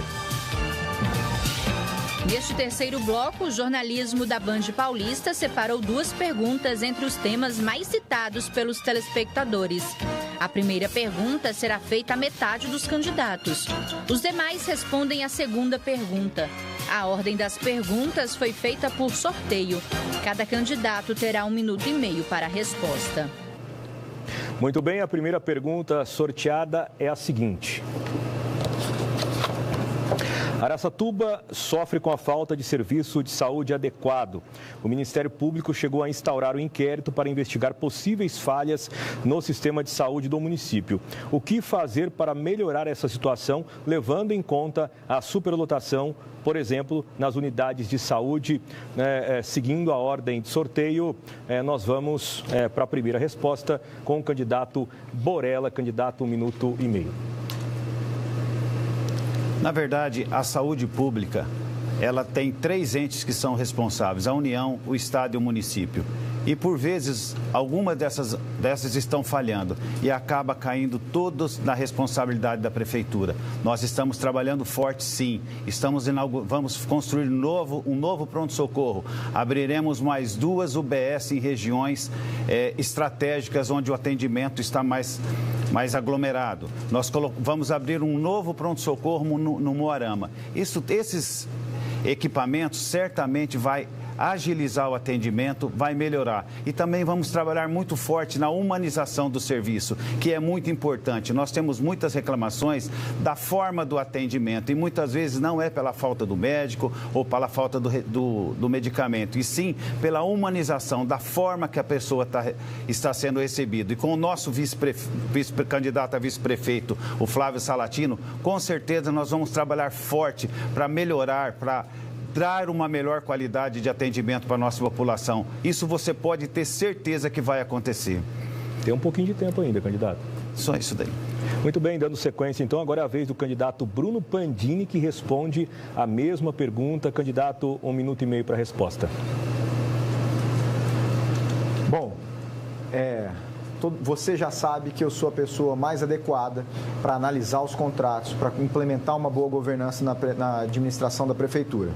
Speaker 2: Neste terceiro bloco, o jornalismo da Band Paulista separou duas perguntas entre os temas mais citados pelos telespectadores. A primeira pergunta será feita à metade dos candidatos. Os demais respondem à segunda pergunta. A ordem das perguntas foi feita por sorteio. Cada candidato terá 1 minuto e meio para a resposta.
Speaker 1: Muito bem, a primeira pergunta sorteada é a seguinte. Araçatuba sofre com a falta de serviço de saúde adequado. O Ministério Público chegou a instaurar um inquérito para investigar possíveis falhas no sistema de saúde do município. O que fazer para melhorar essa situação, levando em conta a superlotação, por exemplo, nas unidades de saúde? Seguindo a ordem de sorteio, nós vamos para a primeira resposta com o candidato Borella, candidato 1 minuto e meio.
Speaker 5: Na verdade, a saúde pública, ela tem 3 entes que são responsáveis, a União, o Estado e o município. E, por vezes, algumas dessas estão falhando e acaba caindo todos na responsabilidade da Prefeitura. Nós estamos trabalhando forte, sim. Vamos construir um novo pronto-socorro. Abriremos mais 2 UBS em regiões estratégicas onde o atendimento está mais aglomerado. Nós vamos abrir um novo pronto-socorro no Moarama. Esses equipamentos certamente vai agilizar o atendimento, vai melhorar. E também vamos trabalhar muito forte na humanização do serviço, que é muito importante. Nós temos muitas reclamações da forma do atendimento e muitas vezes não é pela falta do médico ou pela falta do medicamento, e sim pela humanização, da forma que a pessoa está sendo recebida. E com o nosso vice-candidato a vice-prefeito, o Flávio Salatino, com certeza nós vamos trabalhar forte para melhorar, para dar uma melhor qualidade de atendimento para a nossa população. Isso você pode ter certeza que vai acontecer.
Speaker 1: Tem um pouquinho de tempo ainda, candidato.
Speaker 5: Só isso daí.
Speaker 1: Muito bem, dando sequência, então, agora é a vez do candidato Bruno Pandini, que responde a mesma pergunta. Candidato, 1 minuto e meio para a resposta.
Speaker 6: Bom, você já sabe que eu sou a pessoa mais adequada para analisar os contratos, para implementar uma boa governança na administração da Prefeitura.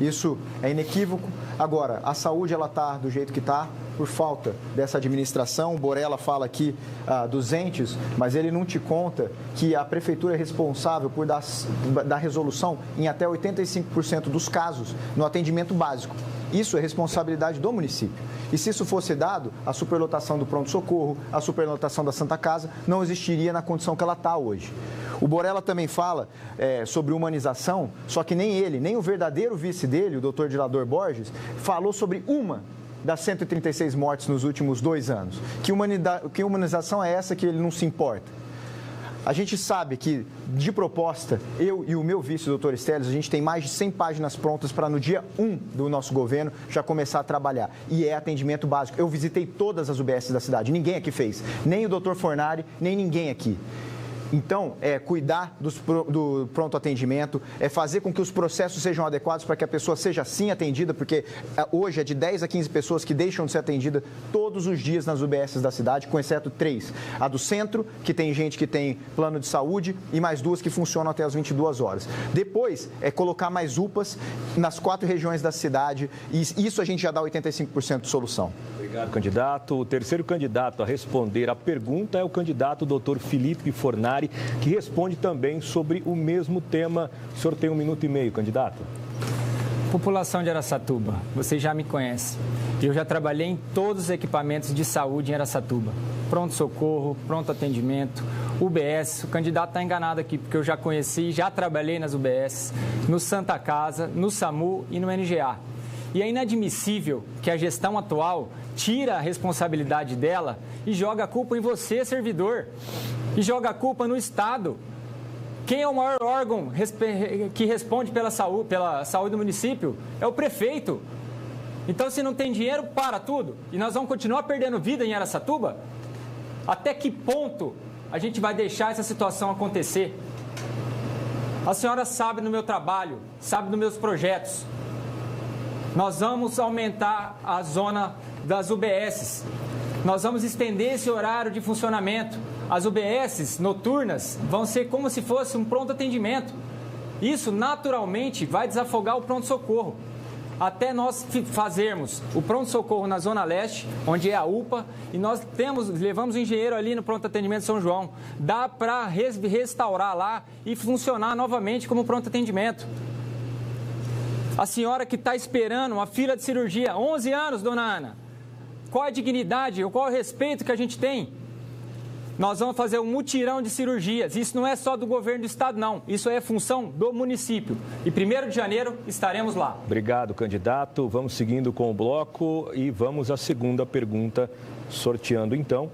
Speaker 6: Isso é inequívoco. Agora, a saúde ela está do jeito que está por falta dessa administração. O Borella fala aqui dos entes, mas ele não te conta que a Prefeitura é responsável por dar resolução em até 85% dos casos no atendimento básico. Isso é responsabilidade do município. E se isso fosse dado, a superlotação do pronto-socorro, a superlotação da Santa Casa, não existiria na condição que ela está hoje. O Borella também fala sobre humanização, só que nem ele, nem o verdadeiro vice dele, o doutor Dilador Borges, falou sobre uma das 136 mortes nos últimos 2 anos. Que humanização é essa que ele não se importa? A gente sabe que, de proposta, eu e o meu vice, o doutor Esteles, a gente tem mais de 100 páginas prontas para, no dia 1 do nosso governo, já começar a trabalhar. E é atendimento básico. Eu visitei todas as UBS da cidade, ninguém aqui fez. Nem o doutor Fornari, nem ninguém aqui. Então, é cuidar do pronto atendimento, é fazer com que os processos sejam adequados para que a pessoa seja sim atendida, porque hoje é de 10 a 15 pessoas que deixam de ser atendidas todos os dias nas UBSs da cidade, com exceto 3. A do centro, que tem gente que tem plano de saúde, e mais 2 que funcionam até as 22 horas. Depois, é colocar mais UPAs nas 4 regiões da cidade, e isso a gente já dá 85% de solução.
Speaker 1: Obrigado, candidato. O terceiro candidato a responder a pergunta é o candidato Dr. Felipe Fornari, que responde também sobre o mesmo tema. O senhor tem 1 minuto e meio, candidato.
Speaker 4: População de Araçatuba, vocês já me conhecem. Eu já trabalhei em todos os equipamentos de saúde em Araçatuba. Pronto-socorro, pronto atendimento, UBS. O candidato está enganado aqui, porque eu já conheci, já trabalhei nas UBS, no Santa Casa, no SAMU e no NGA. E é inadmissível que a gestão atual tira a responsabilidade dela e joga a culpa em você, servidor, e joga a culpa no Estado. Quem é o maior órgão que responde pela saúde do município? É o prefeito. Então, se não tem dinheiro, para tudo. E nós vamos continuar perdendo vida em Araçatuba? Até que ponto a gente vai deixar essa situação acontecer? A senhora sabe do meu trabalho, sabe dos meus projetos. Nós vamos aumentar a zona das UBSs. Nós vamos estender esse horário de funcionamento. As UBSs noturnas vão ser como se fosse um pronto atendimento. Isso, naturalmente, vai desafogar o pronto-socorro. Até nós fazermos o pronto-socorro na Zona Leste, onde é a UPA, e nós levamos o engenheiro ali no pronto atendimento São João. Dá para restaurar lá e funcionar novamente como pronto atendimento. A senhora que está esperando uma fila de cirurgia, 11 anos, dona Ana, qual a dignidade, qual o respeito que a gente tem? Nós vamos fazer um mutirão de cirurgias. Isso não é só do governo do estado, não. Isso é função do município. E 1º de janeiro estaremos lá.
Speaker 1: Obrigado, candidato. Vamos seguindo com o bloco e vamos à segunda pergunta, sorteando então.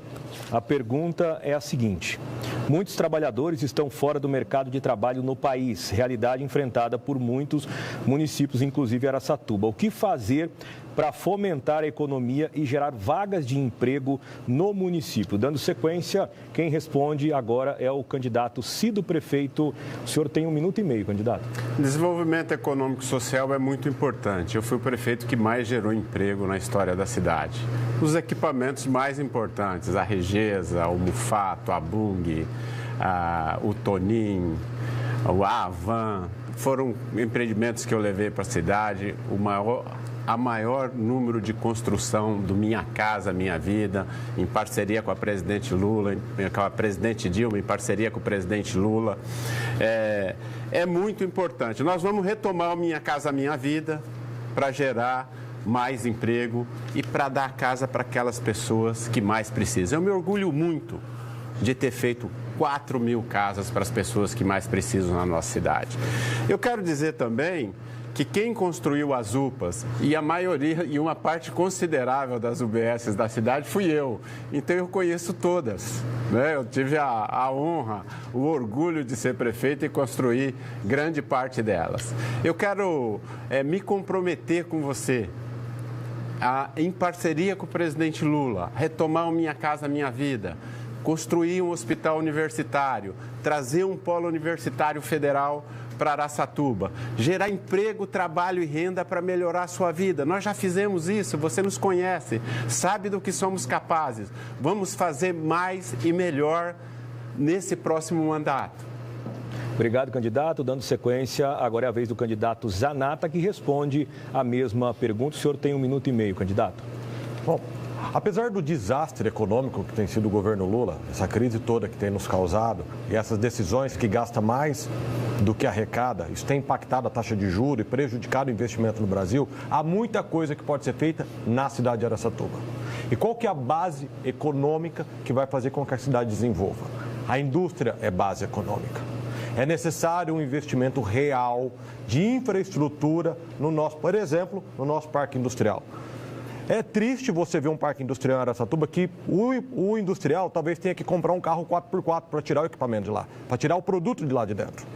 Speaker 1: A pergunta é a seguinte: muitos trabalhadores estão fora do mercado de trabalho no país, realidade enfrentada por muitos municípios, inclusive Araçatuba. O que fazer para fomentar a economia e gerar vagas de emprego no município? Dando sequência, quem responde agora é o candidato Cido Prefeito. O senhor tem 1 minuto e meio, candidato.
Speaker 3: Desenvolvimento econômico e social é muito importante. Eu fui o prefeito que mais gerou emprego na história da cidade. Os equipamentos mais importantes, a Regesa, o Mufato, a Bung, o Tonin, o Avan, foram empreendimentos que eu levei para a cidade. A maior número de construção do Minha Casa, Minha Vida, em parceria com a presidente Lula, com a presidente Dilma, em parceria com o presidente Lula. É muito importante. Nós vamos retomar o Minha Casa, Minha Vida para gerar mais emprego e para dar casa para aquelas pessoas que mais precisam. Eu me orgulho muito de ter feito 4.000 casas para as pessoas que mais precisam na nossa cidade. Eu quero dizer também que quem construiu as UPAs e a maioria e uma parte considerável das UBSs da cidade fui eu. Então eu conheço todas, né? Eu tive a honra, o orgulho de ser prefeito e construir grande parte delas. Eu quero me comprometer com você, em parceria com o presidente Lula, retomar o Minha Casa, Minha Vida, construir um hospital universitário, trazer um polo universitário federal para Araçatuba, gerar emprego, trabalho e renda para melhorar a sua vida. Nós já fizemos isso, você nos conhece, sabe do que somos capazes. Vamos fazer mais e melhor nesse próximo mandato.
Speaker 1: Obrigado, candidato. Dando sequência, agora é a vez do candidato Zanata, que responde a mesma pergunta. O senhor tem 1 minuto e meio, candidato.
Speaker 7: Bom, apesar do desastre econômico que tem sido o governo Lula, essa crise toda que tem nos causado e essas decisões que gasta mais do que arrecada, isso tem impactado a taxa de juros e prejudicado o investimento no Brasil, há muita coisa que pode ser feita na cidade de Araçatuba. E qual que é a base econômica que vai fazer com que a cidade desenvolva? A indústria é base econômica. É necessário um investimento real de infraestrutura no nosso, por exemplo, no nosso parque industrial. É triste você ver um parque industrial em Araçatuba que o industrial talvez tenha que comprar um carro 4x4 para tirar o equipamento de lá, para tirar o produto de lá de dentro.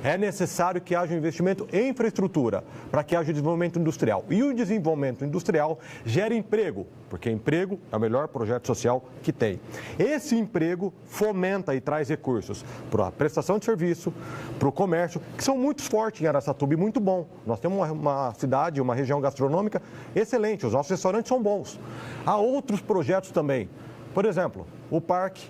Speaker 7: É necessário que haja um investimento em infraestrutura para que haja desenvolvimento industrial. E o desenvolvimento industrial gera emprego, porque emprego é o melhor projeto social que tem. Esse emprego fomenta e traz recursos para a prestação de serviço, para o comércio, que são muito fortes em Araçatuba e muito bom. Nós temos uma cidade, uma região gastronômica excelente, os nossos restaurantes são bons. Há outros projetos também, por exemplo, o Parque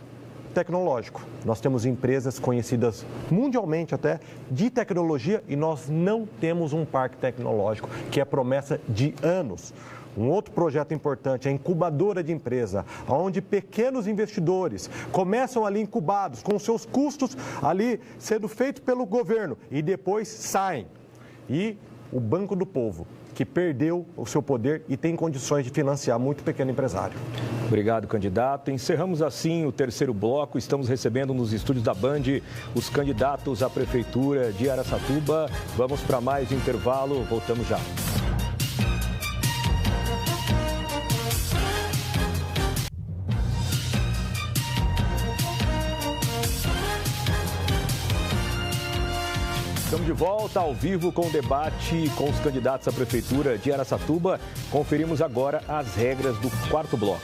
Speaker 7: Tecnológico. Nós temos empresas conhecidas mundialmente até de tecnologia e nós não temos um parque tecnológico, que é promessa de anos. Um outro projeto importante é a incubadora de empresa, onde pequenos investidores começam ali incubados, com seus custos ali sendo feitos pelo governo e depois saem. E o Banco do Povo, que perdeu o seu poder e tem condições de financiar muito pequeno empresário.
Speaker 1: Obrigado, candidato. Encerramos assim o terceiro bloco. Estamos recebendo nos estúdios da Band os candidatos à Prefeitura de Araçatuba. Vamos para mais um intervalo. Voltamos já. Estamos de volta ao vivo com o debate com os candidatos à Prefeitura de Araçatuba. Conferimos agora as regras do quarto bloco.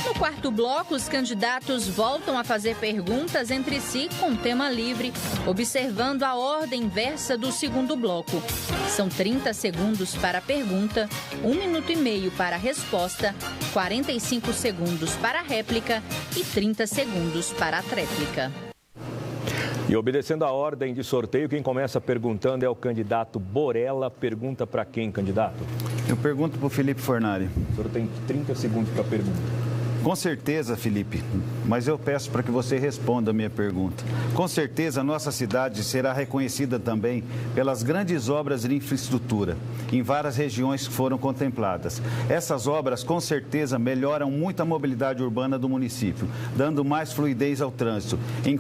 Speaker 2: No quarto bloco, os candidatos voltam a fazer perguntas entre si com tema livre, observando a ordem inversa do segundo bloco. São 30 segundos para a pergunta, 1 minuto e meio para a resposta, 45 segundos para a réplica e 30 segundos para a tréplica.
Speaker 1: E obedecendo a ordem de sorteio, quem começa perguntando é o candidato Borella. Pergunta para quem, candidato?
Speaker 5: Eu pergunto para o Felipe Fornari.
Speaker 1: O senhor tem 30 segundos para a pergunta.
Speaker 5: Com certeza, Felipe, mas eu peço para que você responda a minha pergunta. Com certeza, nossa cidade será reconhecida também pelas grandes obras de infraestrutura em várias regiões que foram contempladas. Essas obras, com certeza, melhoram muito a mobilidade urbana do município, dando mais fluidez ao trânsito, em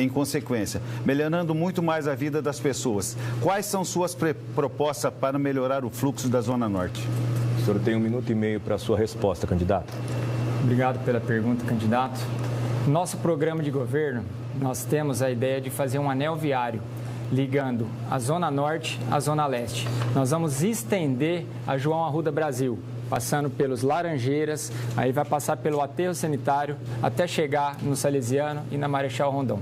Speaker 5: consequência, melhorando muito mais a vida das pessoas. Quais são suas propostas para melhorar o fluxo da Zona Norte?
Speaker 1: O senhor tem 1 minuto e meio para a sua resposta, candidato.
Speaker 4: Obrigado pela pergunta, candidato. Nosso programa de governo, nós temos a ideia de fazer um anel viário ligando a Zona Norte à Zona Leste. Nós vamos estender a João Arruda Brasil, passando pelos Laranjeiras, aí vai passar pelo aterro sanitário até chegar no Salesiano e na Marechal Rondon.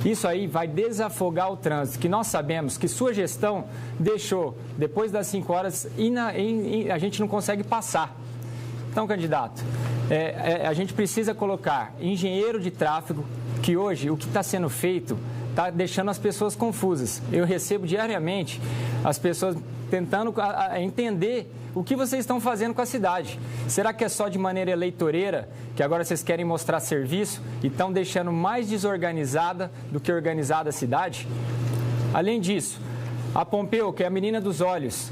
Speaker 4: Isso aí vai desafogar o trânsito, que nós sabemos que sua gestão deixou, depois das 5 horas, a gente não consegue passar. Então, candidato, a gente precisa colocar engenheiro de tráfego, que hoje o que está sendo feito está deixando as pessoas confusas. Eu recebo diariamente as pessoas tentando entender o que vocês estão fazendo com a cidade. Será que é só de maneira eleitoreira, que agora vocês querem mostrar serviço e estão deixando mais desorganizada do que organizada a cidade? Além disso, a Pompeu, que é a menina dos olhos,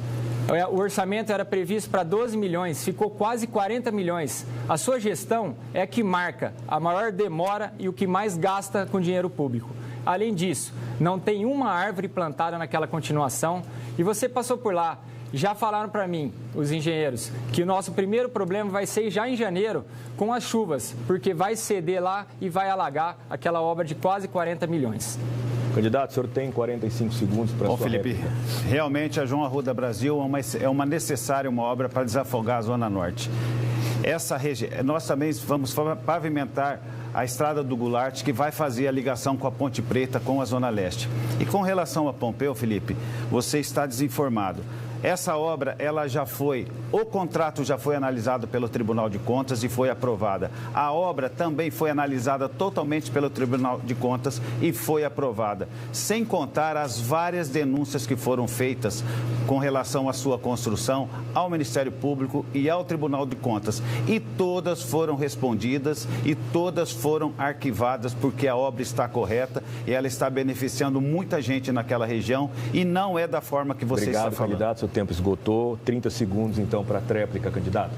Speaker 4: o orçamento era previsto para 12 milhões, ficou quase 40 milhões. A sua gestão é a que marca a maior demora e o que mais gasta com dinheiro público. Além disso, não tem uma árvore plantada naquela continuação e você passou por lá. Já falaram para mim, os engenheiros, que o nosso primeiro problema vai ser já em janeiro com as chuvas, porque vai ceder lá e vai alagar aquela obra de quase 40 milhões.
Speaker 1: Candidato, o senhor tem 45 segundos para a sua
Speaker 5: Felipe,
Speaker 1: réplica.
Speaker 5: Realmente a João Arruda Brasil é uma necessária obra para desafogar a Zona Norte. Nós também vamos pavimentar a Estrada do Goulart, que vai fazer a ligação com a Ponte Preta com a Zona Leste. E com relação a Pompeu, Felipe, você está desinformado. Essa obra, o contrato já foi analisado pelo Tribunal de Contas e foi aprovada. A obra também foi analisada totalmente pelo Tribunal de Contas e foi aprovada. Sem contar as várias denúncias que foram feitas com relação à sua construção ao Ministério Público e ao Tribunal de Contas. E todas foram respondidas e todas foram arquivadas porque a obra está correta e ela está beneficiando muita gente naquela região e não é da forma que você está falando.
Speaker 1: Obrigado, candidato. Seu tempo esgotou. 30 segundos, então, para a tréplica, candidato.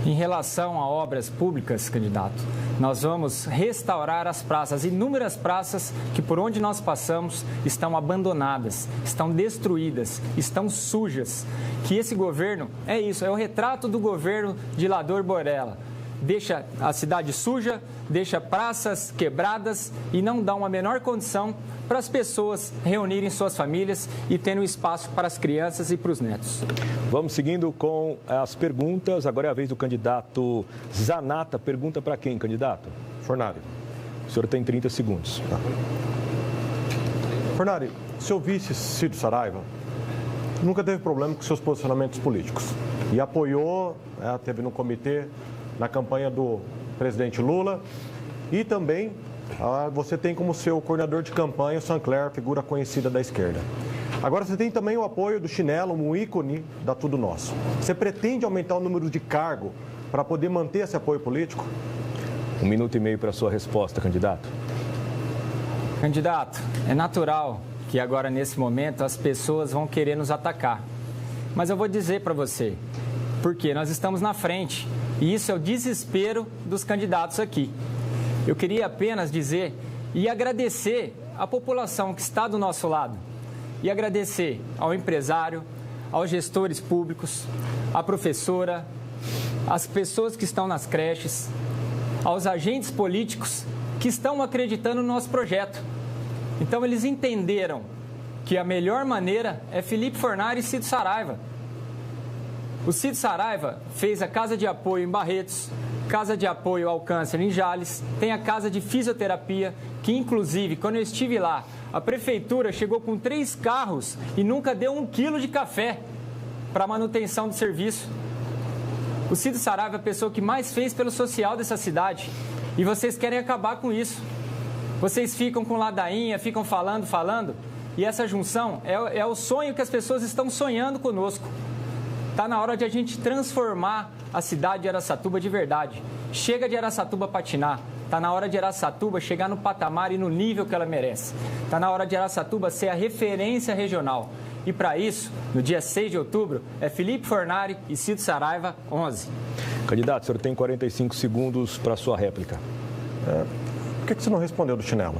Speaker 4: Em relação a obras públicas, candidato, nós vamos restaurar as praças, inúmeras praças que por onde nós passamos estão abandonadas, estão destruídas, estão sujas. Que esse governo é isso, é o retrato do governo de Lador Borella. deixa a cidade suja, deixa praças quebradas e não dá uma menor condição para as pessoas reunirem suas famílias e terem um espaço para as crianças e para os netos.
Speaker 1: Vamos seguindo com as perguntas. Agora é a vez do candidato Zanata. Pergunta para quem, candidato?
Speaker 7: Fornari.
Speaker 1: O senhor tem 30 segundos.
Speaker 7: Fornari, seu vice, Cid Saraiva, nunca teve problema com seus posicionamentos políticos e apoiou, teve no comitê, na campanha do presidente Lula e também você tem como seu coordenador de campanha o Sancler, figura conhecida da esquerda. Agora você tem também o apoio do Chinelo, um ícone da Tudo Nosso. Você pretende aumentar o número de cargo para poder manter esse apoio político?
Speaker 1: 1 minuto e meio para a sua resposta, candidato.
Speaker 4: Candidato, é natural que agora, nesse momento, as pessoas vão querer nos atacar. Mas eu vou dizer para você, porque nós estamos na frente e isso é o desespero dos candidatos aqui. Eu queria apenas dizer e agradecer a população que está do nosso lado e agradecer ao empresário, aos gestores públicos, à professora, às pessoas que estão nas creches, aos agentes políticos que estão acreditando no nosso projeto. Então, eles entenderam que a melhor maneira é Felipe Fornari e Cid Saraiva. O Cid Saraiva fez a Casa de Apoio em Barretos, Casa de Apoio ao Câncer em Jales, tem a Casa de Fisioterapia, que inclusive, quando eu estive lá, a prefeitura chegou com 3 carros e nunca deu 1 quilo de café para manutenção do serviço. O Cid Saraiva é a pessoa que mais fez pelo social dessa cidade e vocês querem acabar com isso. Vocês ficam com ladainha, ficam falando e essa junção é o sonho que as pessoas estão sonhando conosco. Está na hora de a gente transformar a cidade de Araçatuba de verdade. Chega de Araçatuba patinar. Está na hora de Araçatuba chegar no patamar e no nível que ela merece. Está na hora de Araçatuba ser a referência regional. E para isso, no dia 6 de outubro, é Felipe Fornari e Cid Saraiva, 11.
Speaker 1: Candidato, o senhor tem 45 segundos para a sua réplica.
Speaker 7: Por que você não respondeu do Chinelo?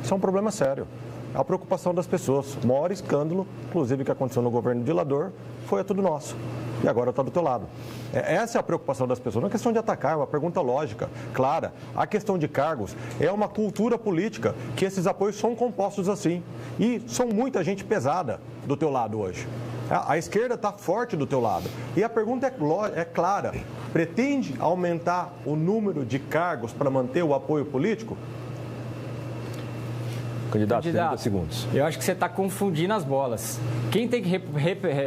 Speaker 7: Isso é um problema sério. A preocupação das pessoas. O maior escândalo, inclusive, que aconteceu no governo de Lador, foi a Tudo Nosso. E agora está do teu lado. Essa é a preocupação das pessoas. Não é questão de atacar, é uma pergunta lógica, clara. A questão de cargos é uma cultura política que esses apoios são compostos assim. E são muita gente pesada do teu lado hoje. A esquerda está forte do teu lado. E a pergunta é clara. Pretende aumentar o número de cargos para manter o apoio político?
Speaker 1: Candidato, 30 segundos.
Speaker 4: Eu acho que você está confundindo as bolas. Quem tem que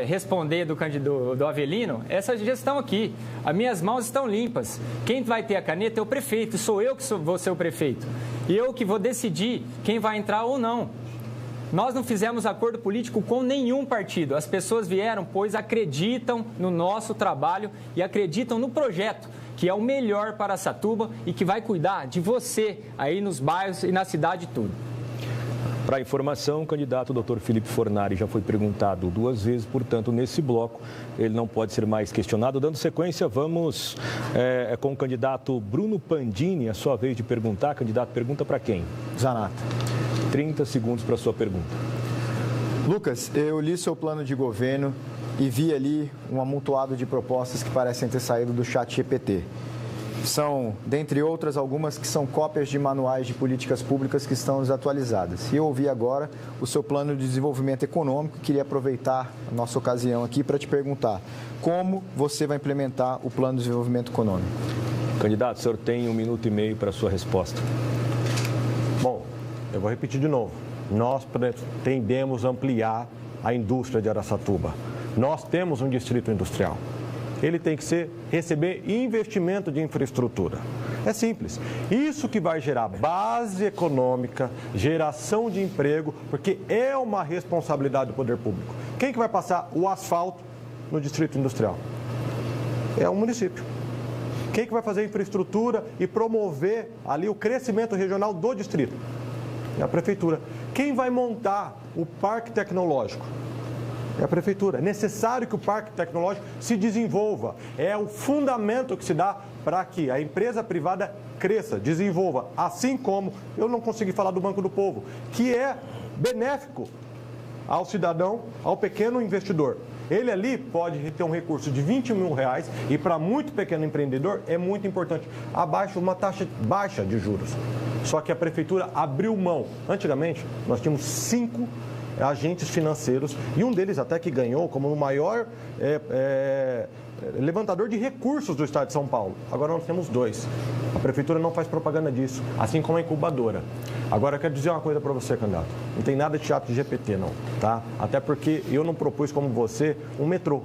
Speaker 4: responder do Avelino é essa gestão aqui. As minhas mãos estão limpas. Quem vai ter a caneta é o prefeito. Sou eu que vou ser o prefeito. E eu que vou decidir quem vai entrar ou não. Nós não fizemos acordo político com nenhum partido. As pessoas vieram, pois acreditam no nosso trabalho e acreditam no projeto, que é o melhor para Araçatuba e que vai cuidar de você aí nos bairros e na cidade tudo.
Speaker 1: Para informação, o candidato Dr. Felipe Fornari já foi perguntado 2 vezes, portanto, nesse bloco ele não pode ser mais questionado. Dando sequência, vamos com o candidato Bruno Pandini. A sua vez de perguntar. Candidato, pergunta para quem?
Speaker 6: Zanata.
Speaker 1: 30 segundos para a sua pergunta.
Speaker 6: Lucas, eu li seu plano de governo e vi ali um amontoado de propostas que parecem ter saído do ChatGPT. São, dentre outras, algumas que são cópias de manuais de políticas públicas que estão desatualizadas. E eu ouvi agora o seu plano de desenvolvimento econômico e queria aproveitar a nossa ocasião aqui para te perguntar como você vai implementar o plano de desenvolvimento econômico.
Speaker 1: Candidato, o senhor tem 1 minuto e meio para a sua resposta.
Speaker 7: Bom, eu vou repetir de novo. Nós pretendemos ampliar a indústria de Araçatuba. Nós temos um distrito industrial. Ele tem que receber investimento de infraestrutura. É simples. Isso que vai gerar base econômica, geração de emprego, porque é uma responsabilidade do poder público. Quem que vai passar o asfalto no distrito industrial? É o município. Quem que vai fazer a infraestrutura e promover ali o crescimento regional do distrito? É a prefeitura. Quem vai montar o parque tecnológico? É a prefeitura. É necessário que o parque tecnológico se desenvolva. É o fundamento que se dá para que a empresa privada cresça, desenvolva. Assim como eu não consegui falar do Banco do Povo, que é benéfico ao cidadão, ao pequeno investidor. Ele ali pode ter um recurso de R$20 mil e para muito pequeno empreendedor é muito importante. Abaixo uma taxa baixa de juros. Só que a prefeitura abriu mão. Antigamente, nós tínhamos 5 agentes financeiros e um deles até que ganhou como o maior levantador de recursos do estado de São Paulo. Agora nós temos 2. A prefeitura não faz propaganda disso, assim como a incubadora. Agora eu quero dizer uma coisa para você, candidato. Não tem nada de chat GPT não, tá? Até porque eu não propus como você um metrô.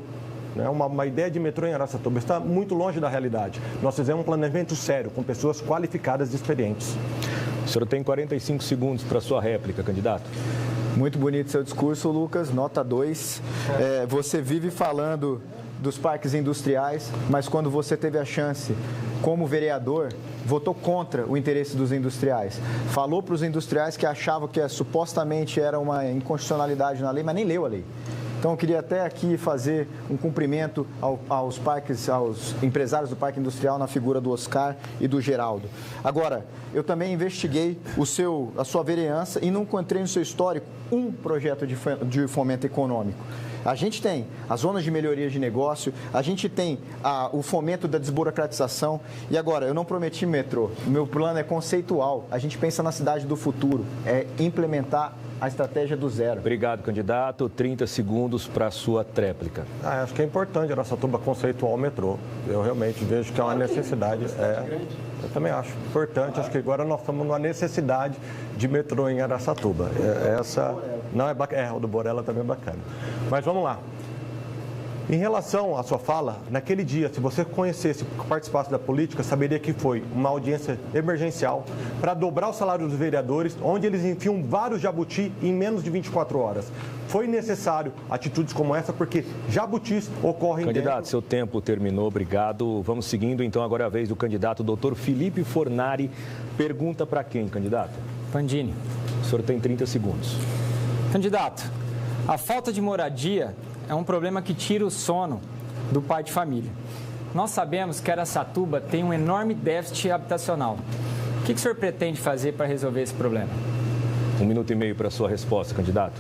Speaker 7: Uma ideia de metrô em Araçatuba está muito longe da realidade. Nós fizemos um planejamento sério, com pessoas qualificadas e experientes.
Speaker 1: O senhor tem 45 segundos para sua réplica, candidato.
Speaker 6: Muito bonito seu discurso, Lucas, nota 2. Você vive falando dos parques industriais, mas quando você teve a chance, como vereador, votou contra o interesse dos industriais. Falou para os industriais que achavam que supostamente era uma inconstitucionalidade na lei, mas nem leu a lei. Então, eu queria até aqui fazer um cumprimento aos empresários do Parque Industrial na figura do Oscar e do Geraldo. Agora, eu também investiguei a sua vereança e não encontrei no seu histórico um projeto de fomento econômico. A gente tem as zonas de melhoria de negócio, a gente tem o fomento da desburocratização. E agora, eu não prometi metrô, o meu plano é conceitual. A gente pensa na cidade do futuro, é implementar a estratégia do zero.
Speaker 1: Obrigado, candidato. 30 segundos para a sua tréplica.
Speaker 7: Acho que é importante Araçatuba conceituar o metrô. Eu realmente vejo que é uma necessidade. Eu também acho importante. Acho que agora nós estamos numa necessidade de metrô em Araçatuba. O do Borella também é bacana. Mas vamos lá. Em relação à sua fala, naquele dia, se você conhecesse, participasse da política, saberia que foi uma audiência emergencial para dobrar o salário dos vereadores, onde eles enfiam vários jabuti em menos de 24 horas. Foi necessário atitudes como essa, porque jabutis ocorrem...
Speaker 1: Candidato, seu tempo terminou, obrigado. Vamos seguindo, então, agora é a vez do candidato doutor Felipe Fornari. Pergunta para quem, candidato?
Speaker 4: Pandini.
Speaker 1: O senhor tem 30 segundos.
Speaker 4: Candidato, a falta de moradia é um problema que tira o sono do pai de família. Nós sabemos que Araçatuba tem um enorme déficit habitacional. O que o senhor pretende fazer para resolver esse problema?
Speaker 1: 1 minuto e meio para a sua resposta, candidato.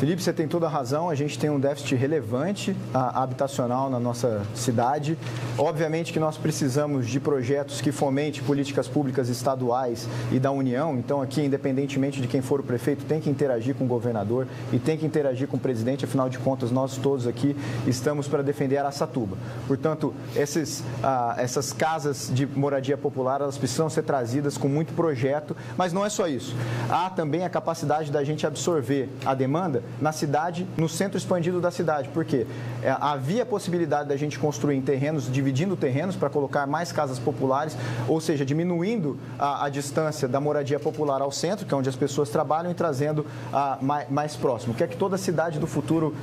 Speaker 6: Felipe, você tem toda a razão, a gente tem um déficit relevante habitacional na nossa cidade. Obviamente que nós precisamos de projetos que fomentem políticas públicas estaduais e da União. Então, aqui, independentemente de quem for o prefeito, tem que interagir com o governador e tem que interagir com o presidente. Afinal de contas, nós todos aqui estamos para defender Araçatuba. Portanto, essas casas de moradia popular, elas precisam ser trazidas com muito projeto, mas não é só isso. Há também a capacidade da gente absorver a demanda na cidade, no centro expandido da cidade. Por quê? Havia a possibilidade da gente construir em terrenos, dividindo terrenos para colocar mais casas populares, ou seja, diminuindo a distância da moradia popular ao centro, que é onde as pessoas trabalham, e trazendo mais próximo. Que é que toda cidade do futuro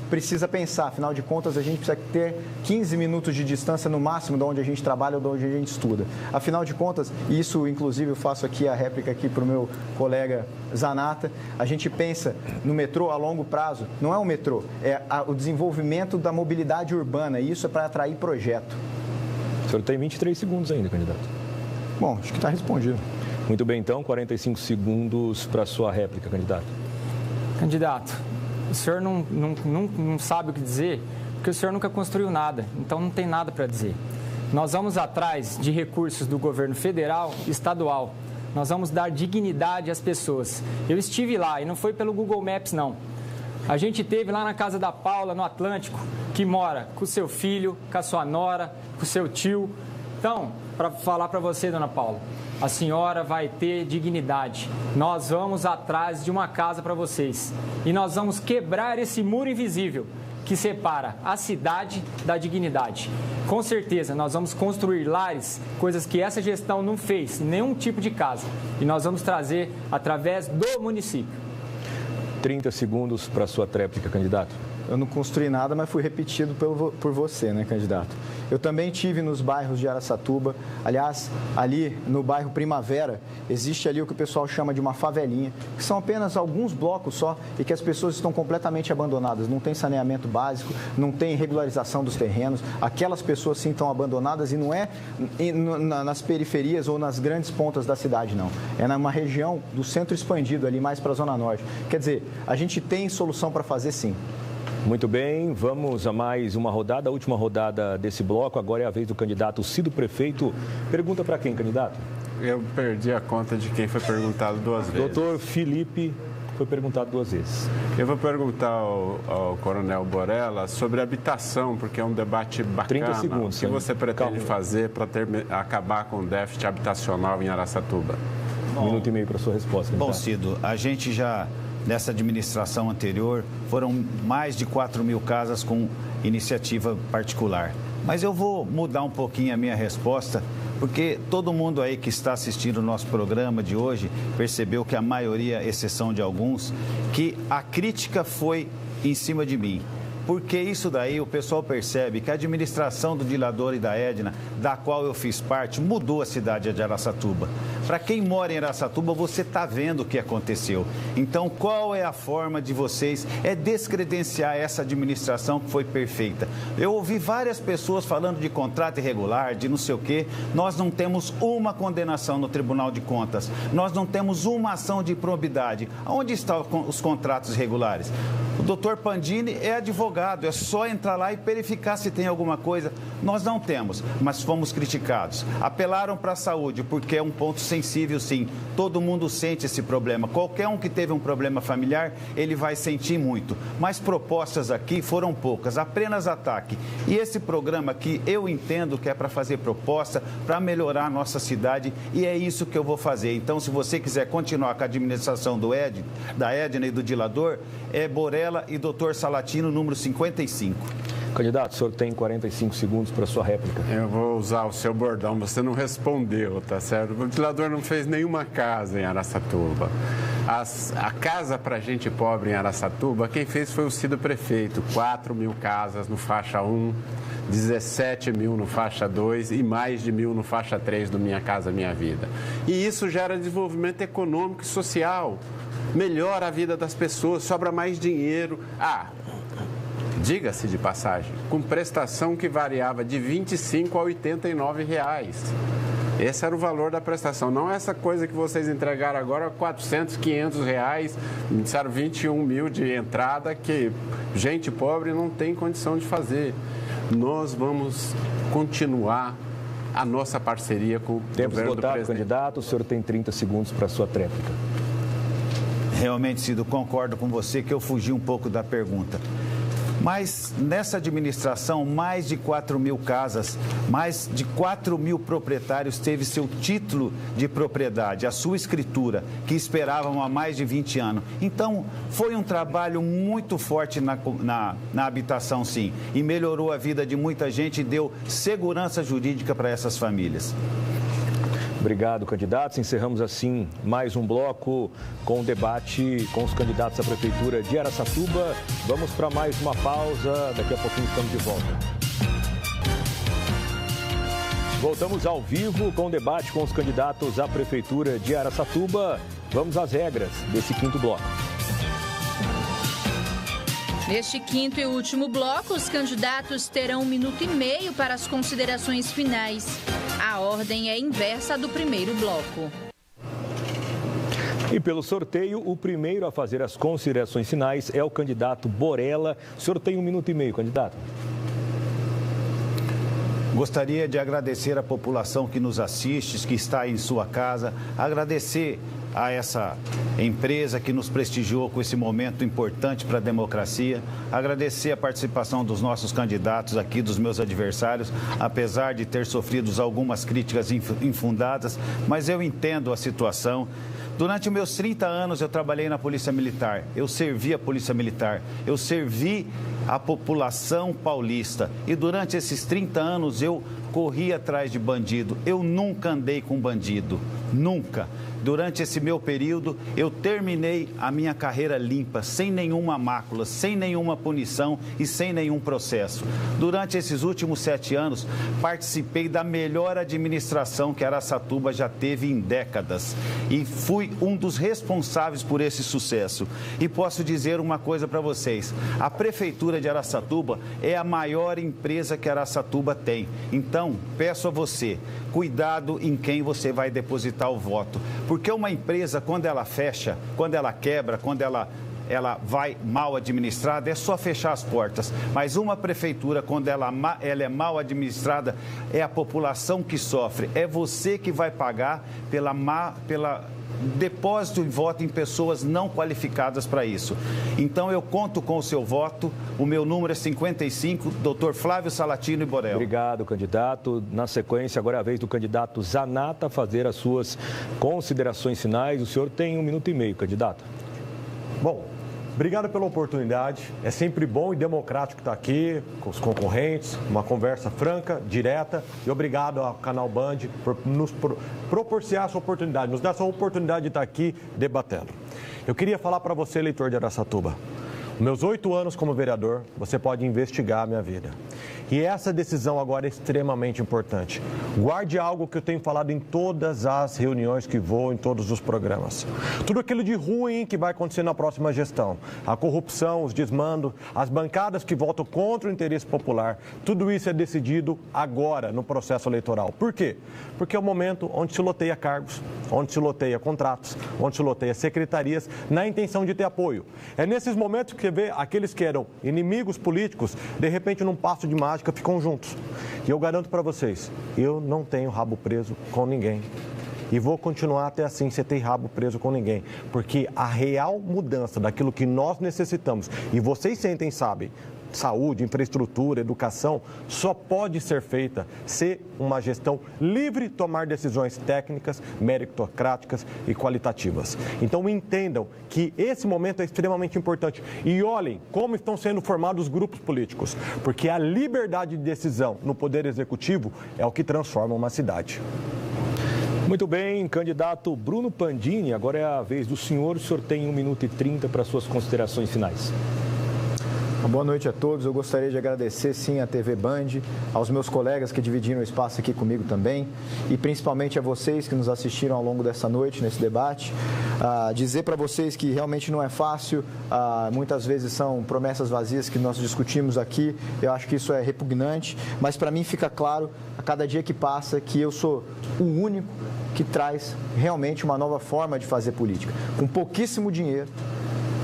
Speaker 6: precisa pensar. Afinal de contas, a gente precisa ter 15 minutos de distância no máximo de onde a gente trabalha ou de onde a gente estuda. Afinal de contas, isso inclusive eu faço aqui a réplica aqui para o meu colega Zanata, a gente pensa no metrô a longo prazo. Não é um metrô, é o desenvolvimento da mobilidade urbana, e isso é para atrair projeto.
Speaker 1: O senhor tem 23 segundos ainda, candidato.
Speaker 6: Bom, acho que está respondido.
Speaker 1: Muito bem, então, 45 segundos para a sua réplica, candidato.
Speaker 4: Candidato, o senhor não sabe o que dizer, porque o senhor nunca construiu nada, então não tem nada para dizer. Nós vamos atrás de recursos do governo federal e estadual. Nós vamos dar dignidade às pessoas. Eu estive lá e não foi pelo Google Maps, não. A gente esteve lá na casa da Paula, no Atlântico, que mora com o seu filho, com a sua nora, com o seu tio. Então, para falar para você, dona Paula, a senhora vai ter dignidade. Nós vamos atrás de uma casa para vocês. E nós vamos quebrar esse muro invisível que separa a cidade da dignidade. Com certeza, nós vamos construir lares, coisas que essa gestão não fez, nenhum tipo de casa. E nós vamos trazer através do município.
Speaker 1: 30 segundos para a sua tréplica, candidato.
Speaker 6: Eu não construí nada, mas fui repetido por você, né, candidato? Eu também tive nos bairros de Araçatuba. Aliás, ali no bairro Primavera, existe ali o que o pessoal chama de uma favelinha, que são apenas alguns blocos só e que as pessoas estão completamente abandonadas. Não tem saneamento básico, não tem regularização dos terrenos. Aquelas pessoas sim estão abandonadas e não é nas periferias ou nas grandes pontas da cidade, não. É numa região do centro expandido ali, mais para a Zona Norte. Quer dizer, a gente tem solução para fazer sim.
Speaker 1: Muito bem, vamos a mais uma rodada, a última rodada desse bloco. Agora é a vez do candidato Cido Prefeito. Pergunta para quem, candidato?
Speaker 3: Eu perdi a conta de quem foi perguntado 2 vezes.
Speaker 1: Doutor Felipe foi perguntado 2 vezes.
Speaker 3: Eu vou perguntar ao Coronel Borella sobre habitação, porque é um debate bacana.
Speaker 1: 30 segundos.
Speaker 3: O que você pretende fazer para acabar com o déficit habitacional em Araçatuba?
Speaker 1: 1 minuto e meio para a sua resposta.
Speaker 5: Bom, Cido, a gente já, nessa administração anterior, foram mais de 4.000 casas com iniciativa particular. Mas eu vou mudar um pouquinho a minha resposta, porque todo mundo aí que está assistindo o nosso programa de hoje percebeu que a maioria, exceção de alguns, que a crítica foi em cima de mim. Porque isso daí o pessoal percebe que a administração do Dilador e da Edna, da qual eu fiz parte, mudou a cidade de Araçatuba. Para quem mora em Araçatuba, você está vendo o que aconteceu. Então, qual é a forma de vocês? É descredenciar essa administração que foi perfeita. Eu ouvi várias pessoas falando de contrato irregular, de não sei o quê. Nós não temos uma condenação no Tribunal de Contas. Nós não temos uma ação de improbidade. Onde estão os contratos irregulares? O doutor Pandini é advogado, é só entrar lá e verificar se tem alguma coisa. Nós não temos, mas fomos criticados. Apelaram para a saúde, porque é um ponto sensível, sim. Todo mundo sente esse problema. Qualquer um que teve um problema familiar, ele vai sentir muito. Mas propostas aqui foram poucas, apenas ataque. E esse programa aqui, eu entendo que é para fazer proposta, para melhorar a nossa cidade, e é isso que eu vou fazer. Então, se você quiser continuar com a administração da Edna e do Dilador, é Borella e Dr. Salatino, número 55.
Speaker 1: Candidato, o senhor tem 45 segundos para a sua réplica.
Speaker 3: Eu vou usar o seu bordão, você não respondeu, tá certo? O Dilador não fez nenhuma casa em Araçatuba. A casa para gente pobre em Araçatuba, quem fez foi o Cido Prefeito. 4.000 casas no faixa 1, 17 mil no faixa 2 e mais de 1.000 no faixa 3 do Minha Casa Minha Vida. E isso gera desenvolvimento econômico e social. Melhora a vida das pessoas, sobra mais dinheiro. Diga-se de passagem, com prestação que variava de R$ 25 a R$ 89 reais. Esse era o valor da prestação, não essa coisa que vocês entregaram agora, R$ 400, R$ 500 reais, me disseram 21 mil de entrada, que gente pobre não tem condição de fazer. Nós vamos continuar a nossa parceria com o governo do presidente.
Speaker 1: Candidato, o senhor tem 30 segundos para a sua tréplica.
Speaker 5: Realmente, Cido, concordo com você que eu fugi um pouco da pergunta. Mas nessa administração, mais de 4.000 casas, mais de 4.000 proprietários teve seu título de propriedade, a sua escritura, que esperavam há mais de 20 anos. Então, foi um trabalho muito forte na habitação, sim, e melhorou a vida de muita gente e deu segurança jurídica para essas famílias.
Speaker 1: Obrigado, candidatos. Encerramos assim mais um bloco com o debate com os candidatos à Prefeitura de Araçatuba. Vamos para mais uma pausa. Daqui a pouquinho estamos de volta. Voltamos ao vivo com o debate com os candidatos à Prefeitura de Araçatuba. Vamos às regras desse quinto bloco.
Speaker 2: Neste quinto e último bloco, os candidatos terão 1 minuto e meio para as considerações finais. A ordem é inversa do primeiro bloco.
Speaker 1: E pelo sorteio, o primeiro a fazer as considerações finais é o candidato Borella. O senhor tem 1 minuto e meio, candidato.
Speaker 5: Gostaria de agradecer a população que nos assiste, que está em sua casa, agradecer a essa empresa que nos prestigiou com esse momento importante para a democracia, agradecer a participação dos nossos candidatos aqui, dos meus adversários, apesar de ter sofrido algumas críticas infundadas, mas eu entendo a situação. Durante meus 30 anos eu trabalhei na Polícia Militar, eu servi a Polícia Militar, eu servi a população paulista e durante esses 30 anos eu corri atrás de bandido, eu nunca andei com bandido, nunca. Durante esse meu período, eu terminei a minha carreira limpa, sem nenhuma mácula, sem nenhuma punição e sem nenhum processo. Durante esses últimos 7 anos, participei da melhor administração que Araçatuba já teve em décadas e fui um dos responsáveis por esse sucesso. E posso dizer uma coisa para vocês, a Prefeitura de Araçatuba é a maior empresa que Araçatuba tem. Então, peço a você, cuidado em quem você vai depositar o voto. Porque uma empresa, quando ela fecha, quando ela quebra, quando ela ela vai mal administrada, é só fechar as portas. Mas uma prefeitura, quando ela é mal administrada, é a população que sofre. É você que vai pagar pela depósito de voto em pessoas não qualificadas para isso. Então, eu conto com o seu voto. O meu número é 55, Dr. Flávio Salatino e Borel.
Speaker 1: Obrigado, candidato. Na sequência, agora é a vez do candidato Zanata fazer as suas considerações finais. O senhor tem 1 minuto e meio, candidato.
Speaker 7: Bom, obrigado pela oportunidade. É sempre bom e democrático estar aqui com os concorrentes, uma conversa franca, direta. E obrigado ao Canal Band por nos proporcionar essa oportunidade, nos dar essa oportunidade de estar aqui debatendo. Eu queria falar para você, eleitor de Araçatuba, meus 8 anos como vereador, você pode investigar a minha vida. E essa decisão agora é extremamente importante. Guarde algo que eu tenho falado em todas as reuniões que vou, em todos os programas. Tudo aquilo de ruim que vai acontecer na próxima gestão. A corrupção, os desmandos, as bancadas que votam contra o interesse popular. Tudo isso é decidido agora no processo eleitoral. Por quê? Porque é o momento onde se loteia cargos, onde se loteia contratos, onde se loteia secretarias, na intenção de ter apoio. É nesses momentos que você vê aqueles que eram inimigos políticos, de repente num passo de mágica ficam juntos. E eu garanto para vocês, eu não tenho rabo preso com ninguém. E vou continuar até assim, sem ter rabo preso com ninguém. Porque a real mudança daquilo que nós necessitamos, e vocês sentem, sabem, saúde, infraestrutura, educação, só pode ser feita se uma gestão livre tomar decisões técnicas, meritocráticas e qualitativas. Então entendam que esse momento é extremamente importante e olhem como estão sendo formados os grupos políticos, porque a liberdade de decisão no poder executivo é o que transforma uma cidade.
Speaker 1: Muito bem, candidato Bruno Pandini, agora é a vez do senhor. O senhor tem 1 minuto e 30 para suas considerações finais.
Speaker 6: Boa noite a todos. Eu gostaria de agradecer, sim, à TV Band, aos meus colegas que dividiram o espaço aqui comigo também e principalmente a vocês que nos assistiram ao longo dessa noite, nesse debate. Dizer para vocês que realmente não é fácil, muitas vezes são promessas vazias que nós discutimos aqui, eu acho que isso é repugnante, mas para mim fica claro, a cada dia que passa, que eu sou o único que traz realmente uma nova forma de fazer política, com pouquíssimo dinheiro,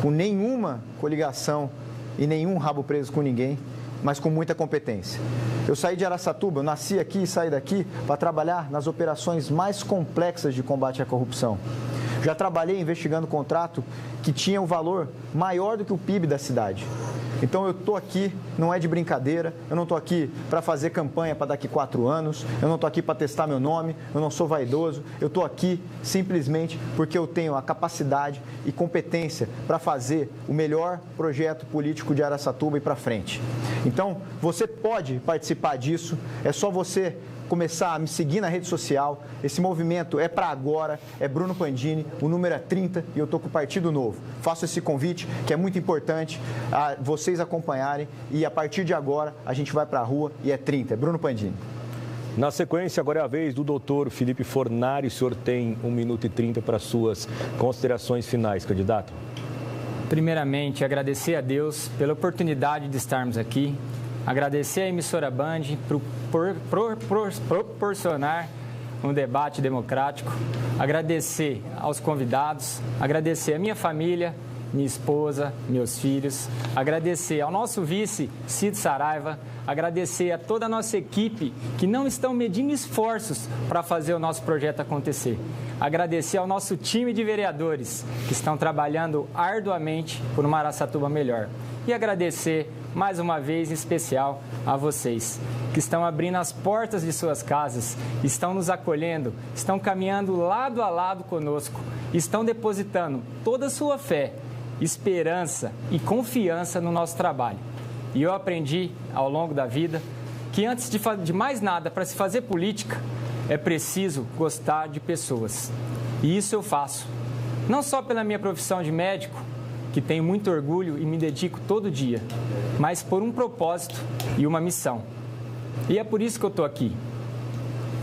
Speaker 6: com nenhuma coligação e nenhum rabo preso com ninguém, mas com muita competência. Eu saí de Araçatuba, eu nasci aqui e saí daqui para trabalhar nas operações mais complexas de combate à corrupção. Já trabalhei investigando contrato que tinha um valor maior do que o PIB da cidade. Então eu estou aqui, não é de brincadeira, eu não estou aqui para fazer campanha para daqui 4 anos, eu não estou aqui para testar meu nome, eu não sou vaidoso, eu estou aqui simplesmente porque eu tenho a capacidade e competência para fazer o melhor projeto político de Araçatuba e para frente. Então, você pode participar disso, é só você começar a me seguir na rede social. Esse movimento é para agora, é Bruno Pandini, o número é 30 e eu estou com o Partido Novo. Faço esse convite, que é muito importante a vocês acompanharem e a partir de agora a gente vai para a rua e é 30, é Bruno Pandini.
Speaker 1: Na sequência, agora é a vez do doutor Felipe Fornari. O senhor tem 1 minuto e 30 para suas considerações finais, candidato.
Speaker 4: Primeiramente, agradecer a Deus pela oportunidade de estarmos aqui. Agradecer à emissora Band por proporcionar um debate democrático. Agradecer aos convidados, agradecer à minha família, minha esposa, meus filhos. Agradecer ao nosso vice, Cid Saraiva. Agradecer a toda a nossa equipe que não estão medindo esforços para fazer o nosso projeto acontecer. Agradecer ao nosso time de vereadores que estão trabalhando arduamente por uma Araçatuba melhor. E agradecer mais uma vez em especial a vocês que estão abrindo as portas de suas casas, estão nos acolhendo, estão caminhando lado a lado conosco, estão depositando toda a sua fé, esperança e confiança no nosso trabalho. E eu aprendi ao longo da vida que antes de mais nada, para se fazer política, é preciso gostar de pessoas. E isso eu faço, não só pela minha profissão de médico, que tenho muito orgulho e me dedico todo dia, mas por um propósito e uma missão. E é por isso que eu estou aqui,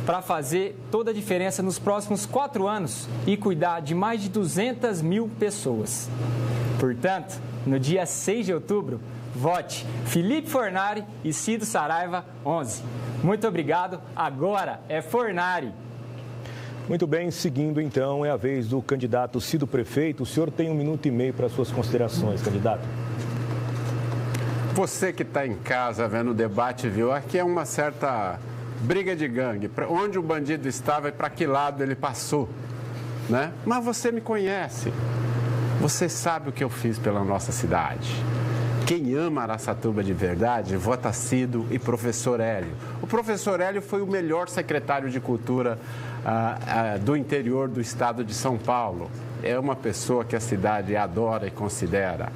Speaker 4: para fazer toda a diferença nos próximos 4 anos e cuidar de mais de 200 mil pessoas. Portanto, no dia 6 de outubro, vote Felipe Fornari e Cid Saraiva 11. Muito obrigado, agora é Fornari.
Speaker 1: Muito bem, seguindo então, é a vez do candidato Cido Prefeito. O senhor tem 1 minuto e meio para suas considerações, candidato.
Speaker 3: Você que está em casa vendo o debate, viu? Aqui é uma certa briga de gangue. Onde o bandido estava e para que lado ele passou, né? Mas você me conhece. Você sabe o que eu fiz pela nossa cidade. Quem ama Araçatuba de verdade, vota Cido e professor Hélio. O professor Hélio foi o melhor secretário de cultura do interior do estado de São Paulo. É uma pessoa que a cidade adora e considera.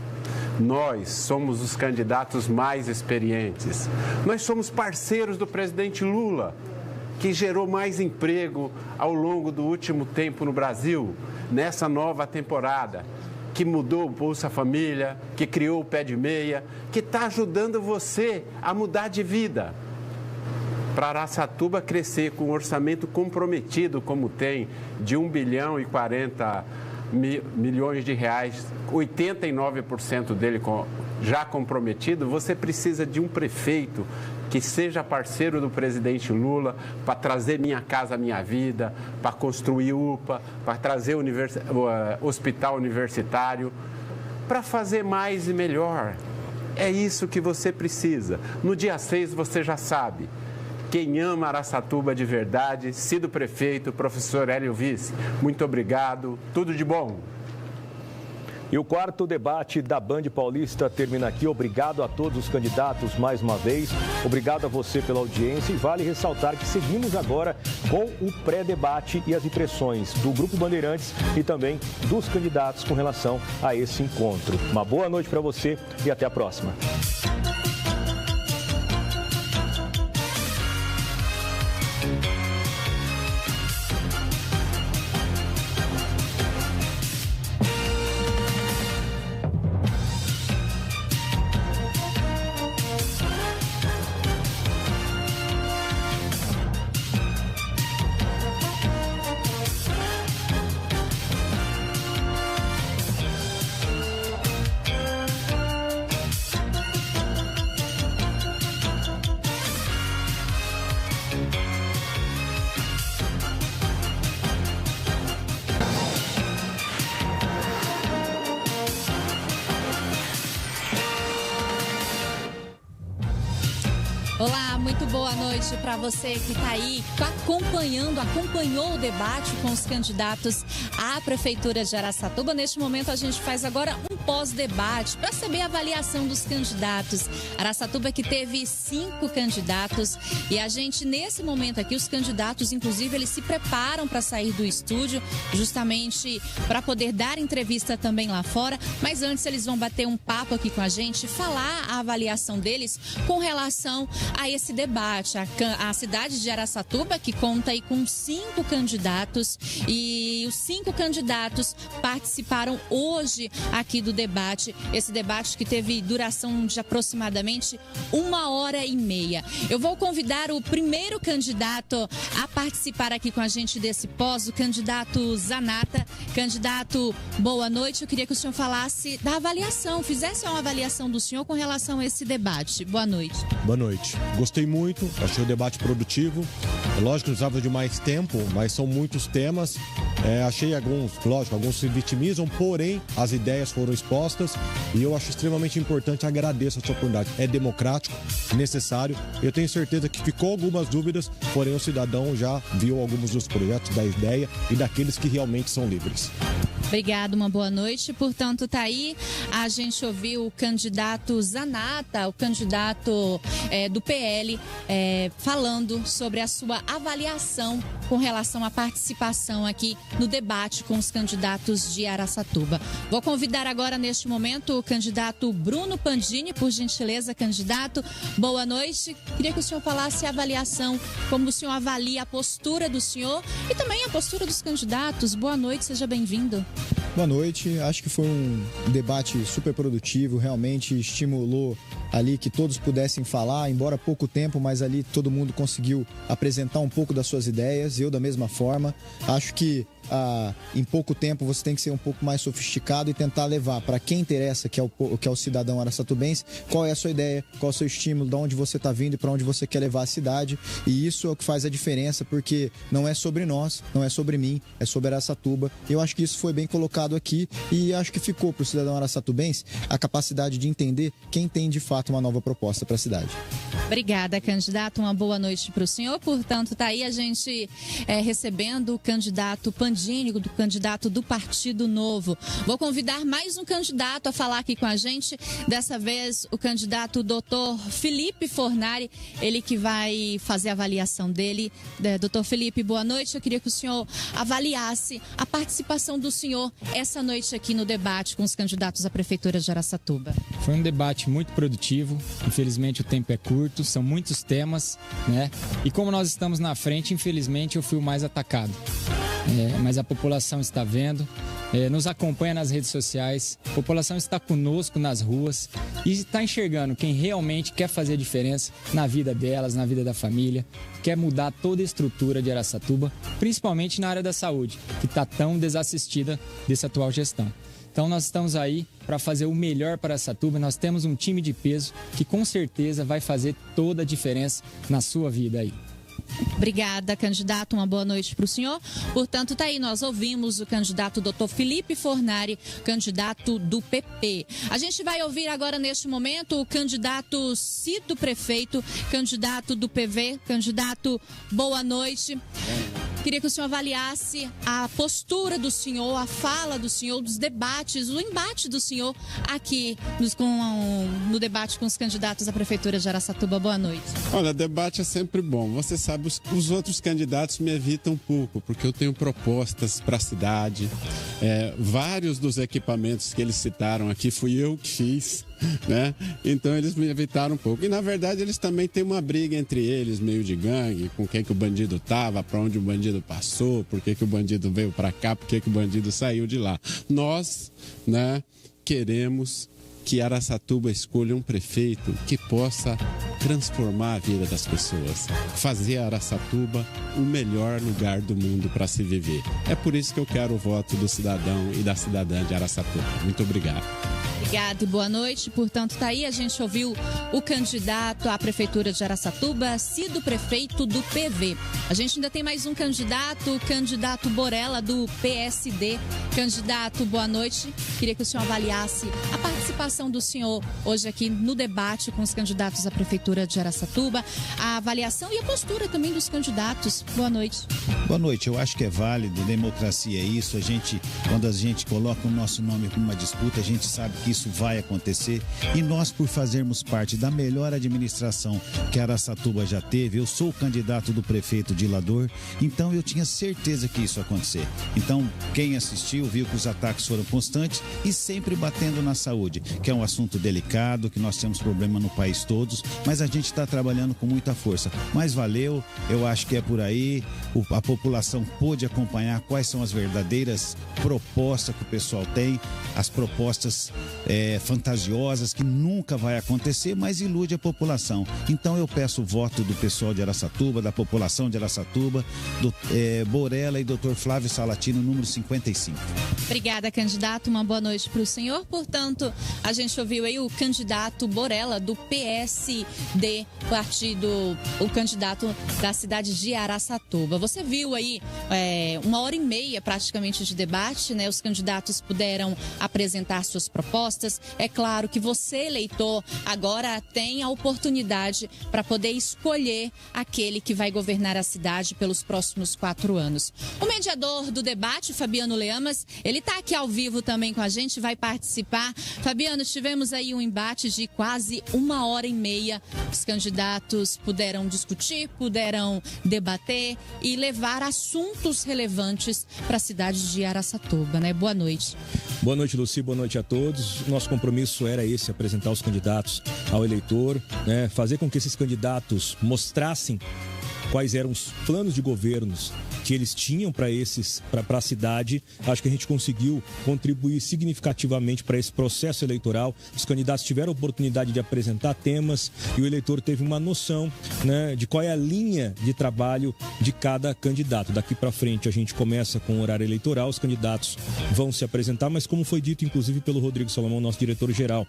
Speaker 3: Nós somos os candidatos mais experientes. Nós somos parceiros do presidente Lula, que gerou mais emprego ao longo do último tempo no Brasil, nessa nova temporada, que mudou o Bolsa Família, que criou o Pé de Meia, que está ajudando você a mudar de vida. Para Araçatuba crescer com um orçamento comprometido, como tem, de 1 bilhão e 40 milhões de reais, 89% dele já comprometido, você precisa de um prefeito que seja parceiro do presidente Lula para trazer Minha Casa Minha Vida, para construir UPA, para trazer hospital universitário, para fazer mais e melhor. É isso que você precisa. No dia 6 você já sabe. Quem ama Araçatuba de verdade, Cido Prefeito, professor Hélio Vice. Muito obrigado, tudo de bom.
Speaker 1: E o quarto debate da Band Paulista termina aqui. Obrigado a todos os candidatos mais uma vez. Obrigado a você pela audiência e vale ressaltar que seguimos agora com o pré-debate e as impressões do Grupo Bandeirantes e também dos candidatos com relação a esse encontro. Uma boa noite para você e até a próxima.
Speaker 2: Olá, muito boa noite para você que está aí acompanhou o debate com os candidatos à Prefeitura de Araçatuba. Neste momento a gente faz agora um pós-debate para saber a avaliação dos candidatos. Araçatuba que teve 5 candidatos e a gente, nesse momento aqui, os candidatos, inclusive, eles se preparam para sair do estúdio, justamente para poder dar entrevista também lá fora. Mas antes eles vão bater um papo aqui com a gente, falar a avaliação deles com relação a esse debate. A cidade de Araçatuba, que conta aí com 5 candidatos, e os 5 candidatos participaram hoje aqui do debate. Esse debate que teve duração de aproximadamente 1h30. Eu vou convidar o primeiro candidato a participar aqui com a gente desse pós, o candidato Zanata. Candidato, boa noite. Eu queria que o senhor falasse da avaliação, fizesse uma avaliação do senhor com relação a esse debate. Boa noite.
Speaker 8: Boa noite. Gostei muito, achei o debate produtivo. É lógico que precisava de mais tempo, mas são muitos temas. Achei alguns se vitimizam, porém as ideias foram expostas e eu acho extremamente importante, agradeço a sua oportunidade. É democrático, necessário. Eu tenho certeza que ficou algumas dúvidas, porém o cidadão já viu alguns dos projetos, da ideia e daqueles que realmente são livres.
Speaker 2: Obrigado, uma boa noite. Portanto, tá aí, a gente ouviu o candidato Zanata, o candidato do PL, falando sobre a sua avaliação com relação à participação aqui no debate com os candidatos de Araçatuba. Vou convidar agora, neste momento, o candidato Bruno Pandini, por gentileza, candidato. Boa noite. Queria que o senhor falasse a avaliação, como o senhor avalia a postura do senhor e também a postura dos candidatos. Boa noite, seja bem-vindo.
Speaker 9: Boa noite, acho que foi um debate super produtivo, realmente estimulou ali que todos pudessem falar, embora pouco tempo, mas ali todo mundo conseguiu apresentar um pouco das suas ideias, eu da mesma forma. Acho que em pouco tempo você tem que ser um pouco mais sofisticado e tentar levar para quem interessa, que é o cidadão araçatubense, qual é a sua ideia, qual é o seu estímulo, de onde você está vindo e para onde você quer levar a cidade. E isso é o que faz a diferença, porque não é sobre nós, não é sobre mim, é sobre Araçatuba. Eu acho que isso foi bem colocado aqui e acho que ficou para o cidadão araçatubense a capacidade de entender quem tem de fato uma nova proposta para a cidade.
Speaker 2: Obrigada, candidato. Uma boa noite para o senhor. Portanto, está aí a gente recebendo o candidato Pandini, do candidato do Partido Novo. Vou convidar mais um candidato a falar aqui com a gente. Dessa vez, o candidato Dr. Felipe Fornari, ele que vai fazer a avaliação dele. Dr. Felipe, boa noite. Eu queria que o senhor avaliasse a participação do senhor essa noite aqui no debate com os candidatos à Prefeitura de Araçatuba.
Speaker 4: Foi um debate muito produtivo. Infelizmente, o tempo é curto, são muitos temas, né? E como nós estamos na frente, infelizmente, eu fui o mais atacado. Mas a população está vendo, nos acompanha nas redes sociais, a população está conosco nas ruas e está enxergando quem realmente quer fazer a diferença na vida delas, na vida da família, quer mudar toda a estrutura de Araçatuba, principalmente na área da saúde, que está tão desassistida dessa atual gestão. Então nós estamos aí para fazer o melhor para Araçatuba, nós temos um time de peso que com certeza vai fazer toda a diferença na sua vida aí.
Speaker 2: Obrigada, candidato. Uma boa noite para o senhor. Portanto, tá aí, nós ouvimos o candidato Dr. Felipe Fornari, candidato do PP. A gente vai ouvir agora, neste momento, o candidato Cido Prefeito, candidato do PV. Candidato, boa noite. Queria que o senhor avaliasse a postura do senhor, a fala do senhor, dos debates, o embate do senhor aqui no debate com os candidatos à Prefeitura de Araçatuba. Boa noite.
Speaker 3: Olha, debate é sempre bom. Você sabe, os outros candidatos me evitam um pouco, porque eu tenho propostas para a cidade. Vários dos equipamentos que eles citaram aqui fui eu que fiz, né? Então eles me evitaram um pouco. E na verdade eles também têm uma briga entre eles, meio de gangue, com quem que o bandido estava, para onde o bandido passou, por que o bandido veio para cá, por que o bandido saiu de lá. Nós, né, queremos que Araçatuba escolha um prefeito que possa transformar a vida das pessoas, fazer Araçatuba o melhor lugar do mundo para se viver. É por isso que eu quero o voto do cidadão e da cidadã de Araçatuba. Muito obrigado.
Speaker 2: Obrigada e boa noite. Portanto, tá aí, a gente ouviu o candidato à Prefeitura de Araçatuba, Cido Prefeito do PV. A gente ainda tem mais um candidato, o candidato Borella, do PSD. Candidato, boa noite. Queria que o senhor avaliasse a participação do senhor hoje aqui no debate com os candidatos à Prefeitura de Araçatuba, a avaliação e a postura também dos candidatos. Boa noite.
Speaker 5: Boa noite. Eu acho que é válido, democracia é isso. Quando a gente coloca o nosso nome para uma disputa, a gente sabe que isso vai acontecer e nós, por fazermos parte da melhor administração que Araçatuba já teve, eu sou o candidato do prefeito Dilador, então eu tinha certeza que isso ia acontecer. Então, quem assistiu viu que os ataques foram constantes e sempre batendo na saúde, que é um assunto delicado, que nós temos problema no país todos, mas a gente está trabalhando com muita força. Mas valeu, eu acho que é por aí, a população pôde acompanhar quais são as verdadeiras propostas que o pessoal tem, as propostas fantasiosas que nunca vai acontecer, mas ilude a população. Então eu peço o voto do pessoal de Araçatuba, da população de Araçatuba, do Borella e Dr. Flávio Salatino, número 55.
Speaker 2: Obrigada, candidato. Uma boa noite para o senhor. Portanto, a gente ouviu aí o candidato Borella, do PSD, partido, o candidato da cidade de Araçatuba. Você viu aí 1h30 praticamente de debate, né? Os candidatos puderam apresentar suas propostas. É claro que você, eleitor, agora tem a oportunidade para poder escolher aquele que vai governar a cidade pelos próximos 4 anos. O mediador do debate, Fabiano Leamas, ele está aqui ao vivo também com a gente, vai participar. Fabiano, tivemos aí um embate de quase 1h30. Os candidatos puderam discutir, puderam debater e levar assuntos relevantes para a cidade de Araçatuba, né? Boa noite.
Speaker 1: Boa noite, Luci, boa noite a todos. Nosso compromisso era esse, apresentar os candidatos ao eleitor, né? Fazer com que esses candidatos mostrassem
Speaker 8: quais eram os planos de governos que eles tinham para a cidade. Acho que a gente conseguiu contribuir significativamente para esse processo eleitoral. Os candidatos tiveram a oportunidade de apresentar temas e o eleitor teve uma noção, né, de qual é a linha de trabalho de cada candidato. Daqui para frente a gente começa com o horário eleitoral, os candidatos vão se apresentar, mas como foi dito inclusive pelo Rodrigo Salomão, nosso diretor-geral,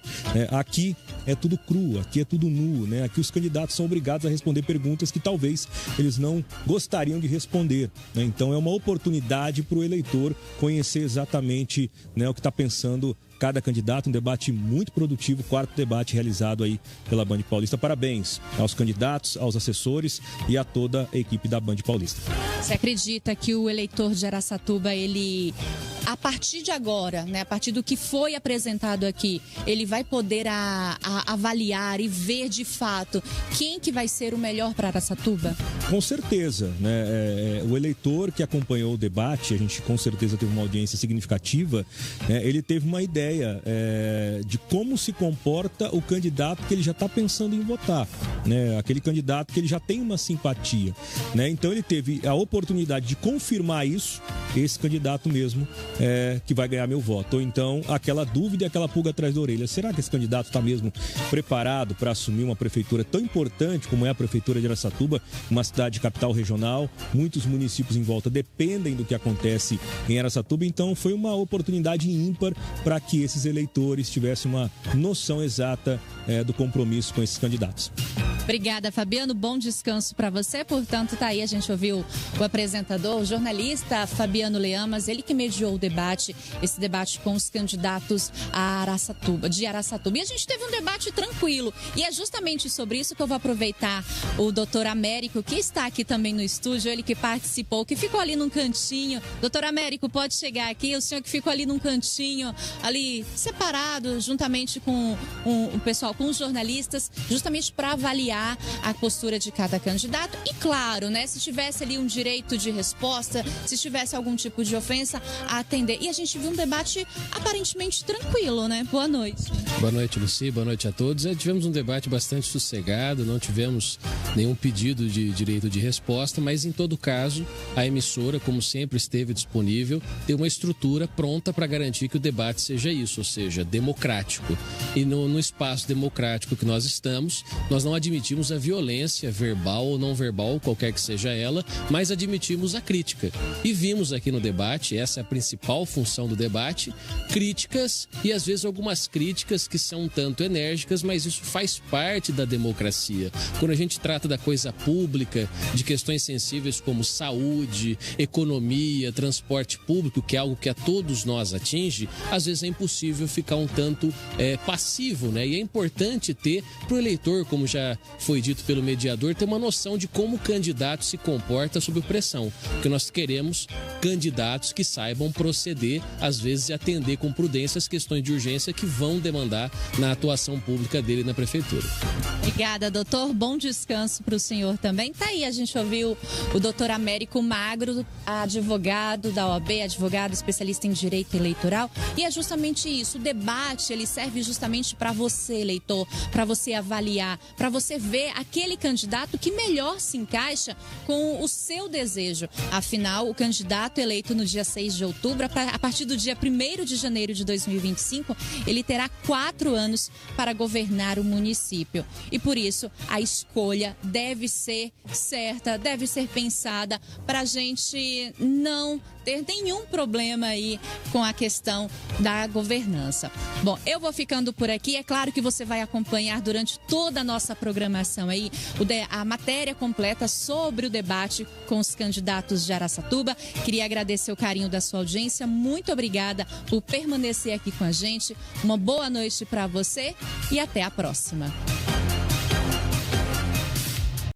Speaker 8: aqui é tudo cru, aqui é tudo nu, né? Aqui os candidatos são obrigados a responder perguntas que talvez eles não gostariam de responder, né? Então é uma oportunidade para o eleitor conhecer exatamente, né, o que está pensando cada candidato. Um debate muito produtivo, quarto debate realizado aí pela Band Paulista. Parabéns aos candidatos, aos assessores e a toda a equipe da Band Paulista.
Speaker 2: Você acredita que o eleitor de Araçatuba, ele, a partir de agora, né, a partir do que foi apresentado aqui, ele vai poder avaliar e ver de fato quem que vai ser o melhor para Araçatuba?
Speaker 8: Com certeza, né? O eleitor que acompanhou o debate, a gente com certeza teve uma audiência significativa, né? Ele teve uma ideia de como se comporta o candidato que ele já está pensando em votar, né? Aquele candidato que ele já tem uma simpatia, né? Então ele teve a oportunidade de confirmar isso, esse candidato mesmo que vai ganhar meu voto. Ou então aquela dúvida e aquela pulga atrás da orelha: será que esse candidato está mesmo preparado para assumir uma prefeitura tão importante como é a prefeitura de Araçatuba, uma cidade capital regional? Muitos municípios em volta dependem do que acontece em Araçatuba. Então foi uma oportunidade ímpar para que esses eleitores tivessem uma noção exata do compromisso com esses candidatos.
Speaker 2: Obrigada, Fabiano. Bom descanso para você. Portanto, tá aí, a gente ouviu o apresentador, o jornalista Fabiano Leamas, ele que mediou o debate, esse debate com os candidatos a Araçatuba, de Araçatuba. E a gente teve um debate tranquilo. E é justamente sobre isso que eu vou aproveitar o doutor Américo, que está aqui também no estúdio, ele que participou, que ficou ali num cantinho. Doutor Américo, pode chegar aqui, o senhor que ficou ali num cantinho, ali separado, juntamente com o pessoal, com os jornalistas, justamente para avaliar a postura de cada candidato. E claro, né, se tivesse ali um direito de resposta, se tivesse algum tipo de ofensa, a atender. E a gente viu um debate aparentemente tranquilo, né? Boa noite.
Speaker 10: Boa noite, Luci. Boa noite a todos. Tivemos um debate bastante sossegado, não tivemos nenhum pedido de direito de resposta, mas em todo caso, a emissora, como sempre esteve disponível, tem uma estrutura pronta para garantir que o debate seja isso, ou seja, democrático. E no espaço democrático que nós estamos, nós não admitimos a violência verbal ou não verbal, qualquer que seja ela, mas admitimos a crítica. E vimos aqui no debate, essa é a principal função do debate, críticas e às vezes algumas críticas que são um tanto enérgicas, mas isso faz parte da democracia. Quando a gente trata da coisa pública, de questões sensíveis como saúde, economia, transporte público, que é algo que a todos nós atinge, às vezes é impossível ficar um tanto passivo, né? E é importante ter para o eleitor, como já foi dito pelo mediador, ter uma noção de como o candidato se comporta sob pressão. Porque nós queremos candidatos que saibam proceder, às vezes, e atender com prudência as questões de urgência que vão demandar na atuação pública dele na prefeitura.
Speaker 2: Obrigada, doutor. Bom descanso para o senhor também. Tá aí, a gente ouviu o doutor Américo Magro, advogado da OAB, advogado especialista em direito eleitoral. E é justamente isso, o debate, ele serve justamente para você, eleitor, para você avaliar, para você ver aquele candidato que melhor se encaixa com o seu desejo. Afinal, o candidato eleito no dia 6 de outubro, a partir do dia 1º de janeiro de 2025, ele terá 4 anos para governar o município. E por isso, a escolha deve ser certa, deve ser pensada para a gente não ter nenhum problema aí com a questão da governança. Bom, eu vou ficando por aqui. É claro que você vai acompanhar durante toda a nossa programação aí a matéria completa sobre o debate com os candidatos de Araçatuba. Queria agradecer o carinho da sua audiência. Muito obrigada por permanecer aqui com a gente. Uma boa noite para você e até a próxima.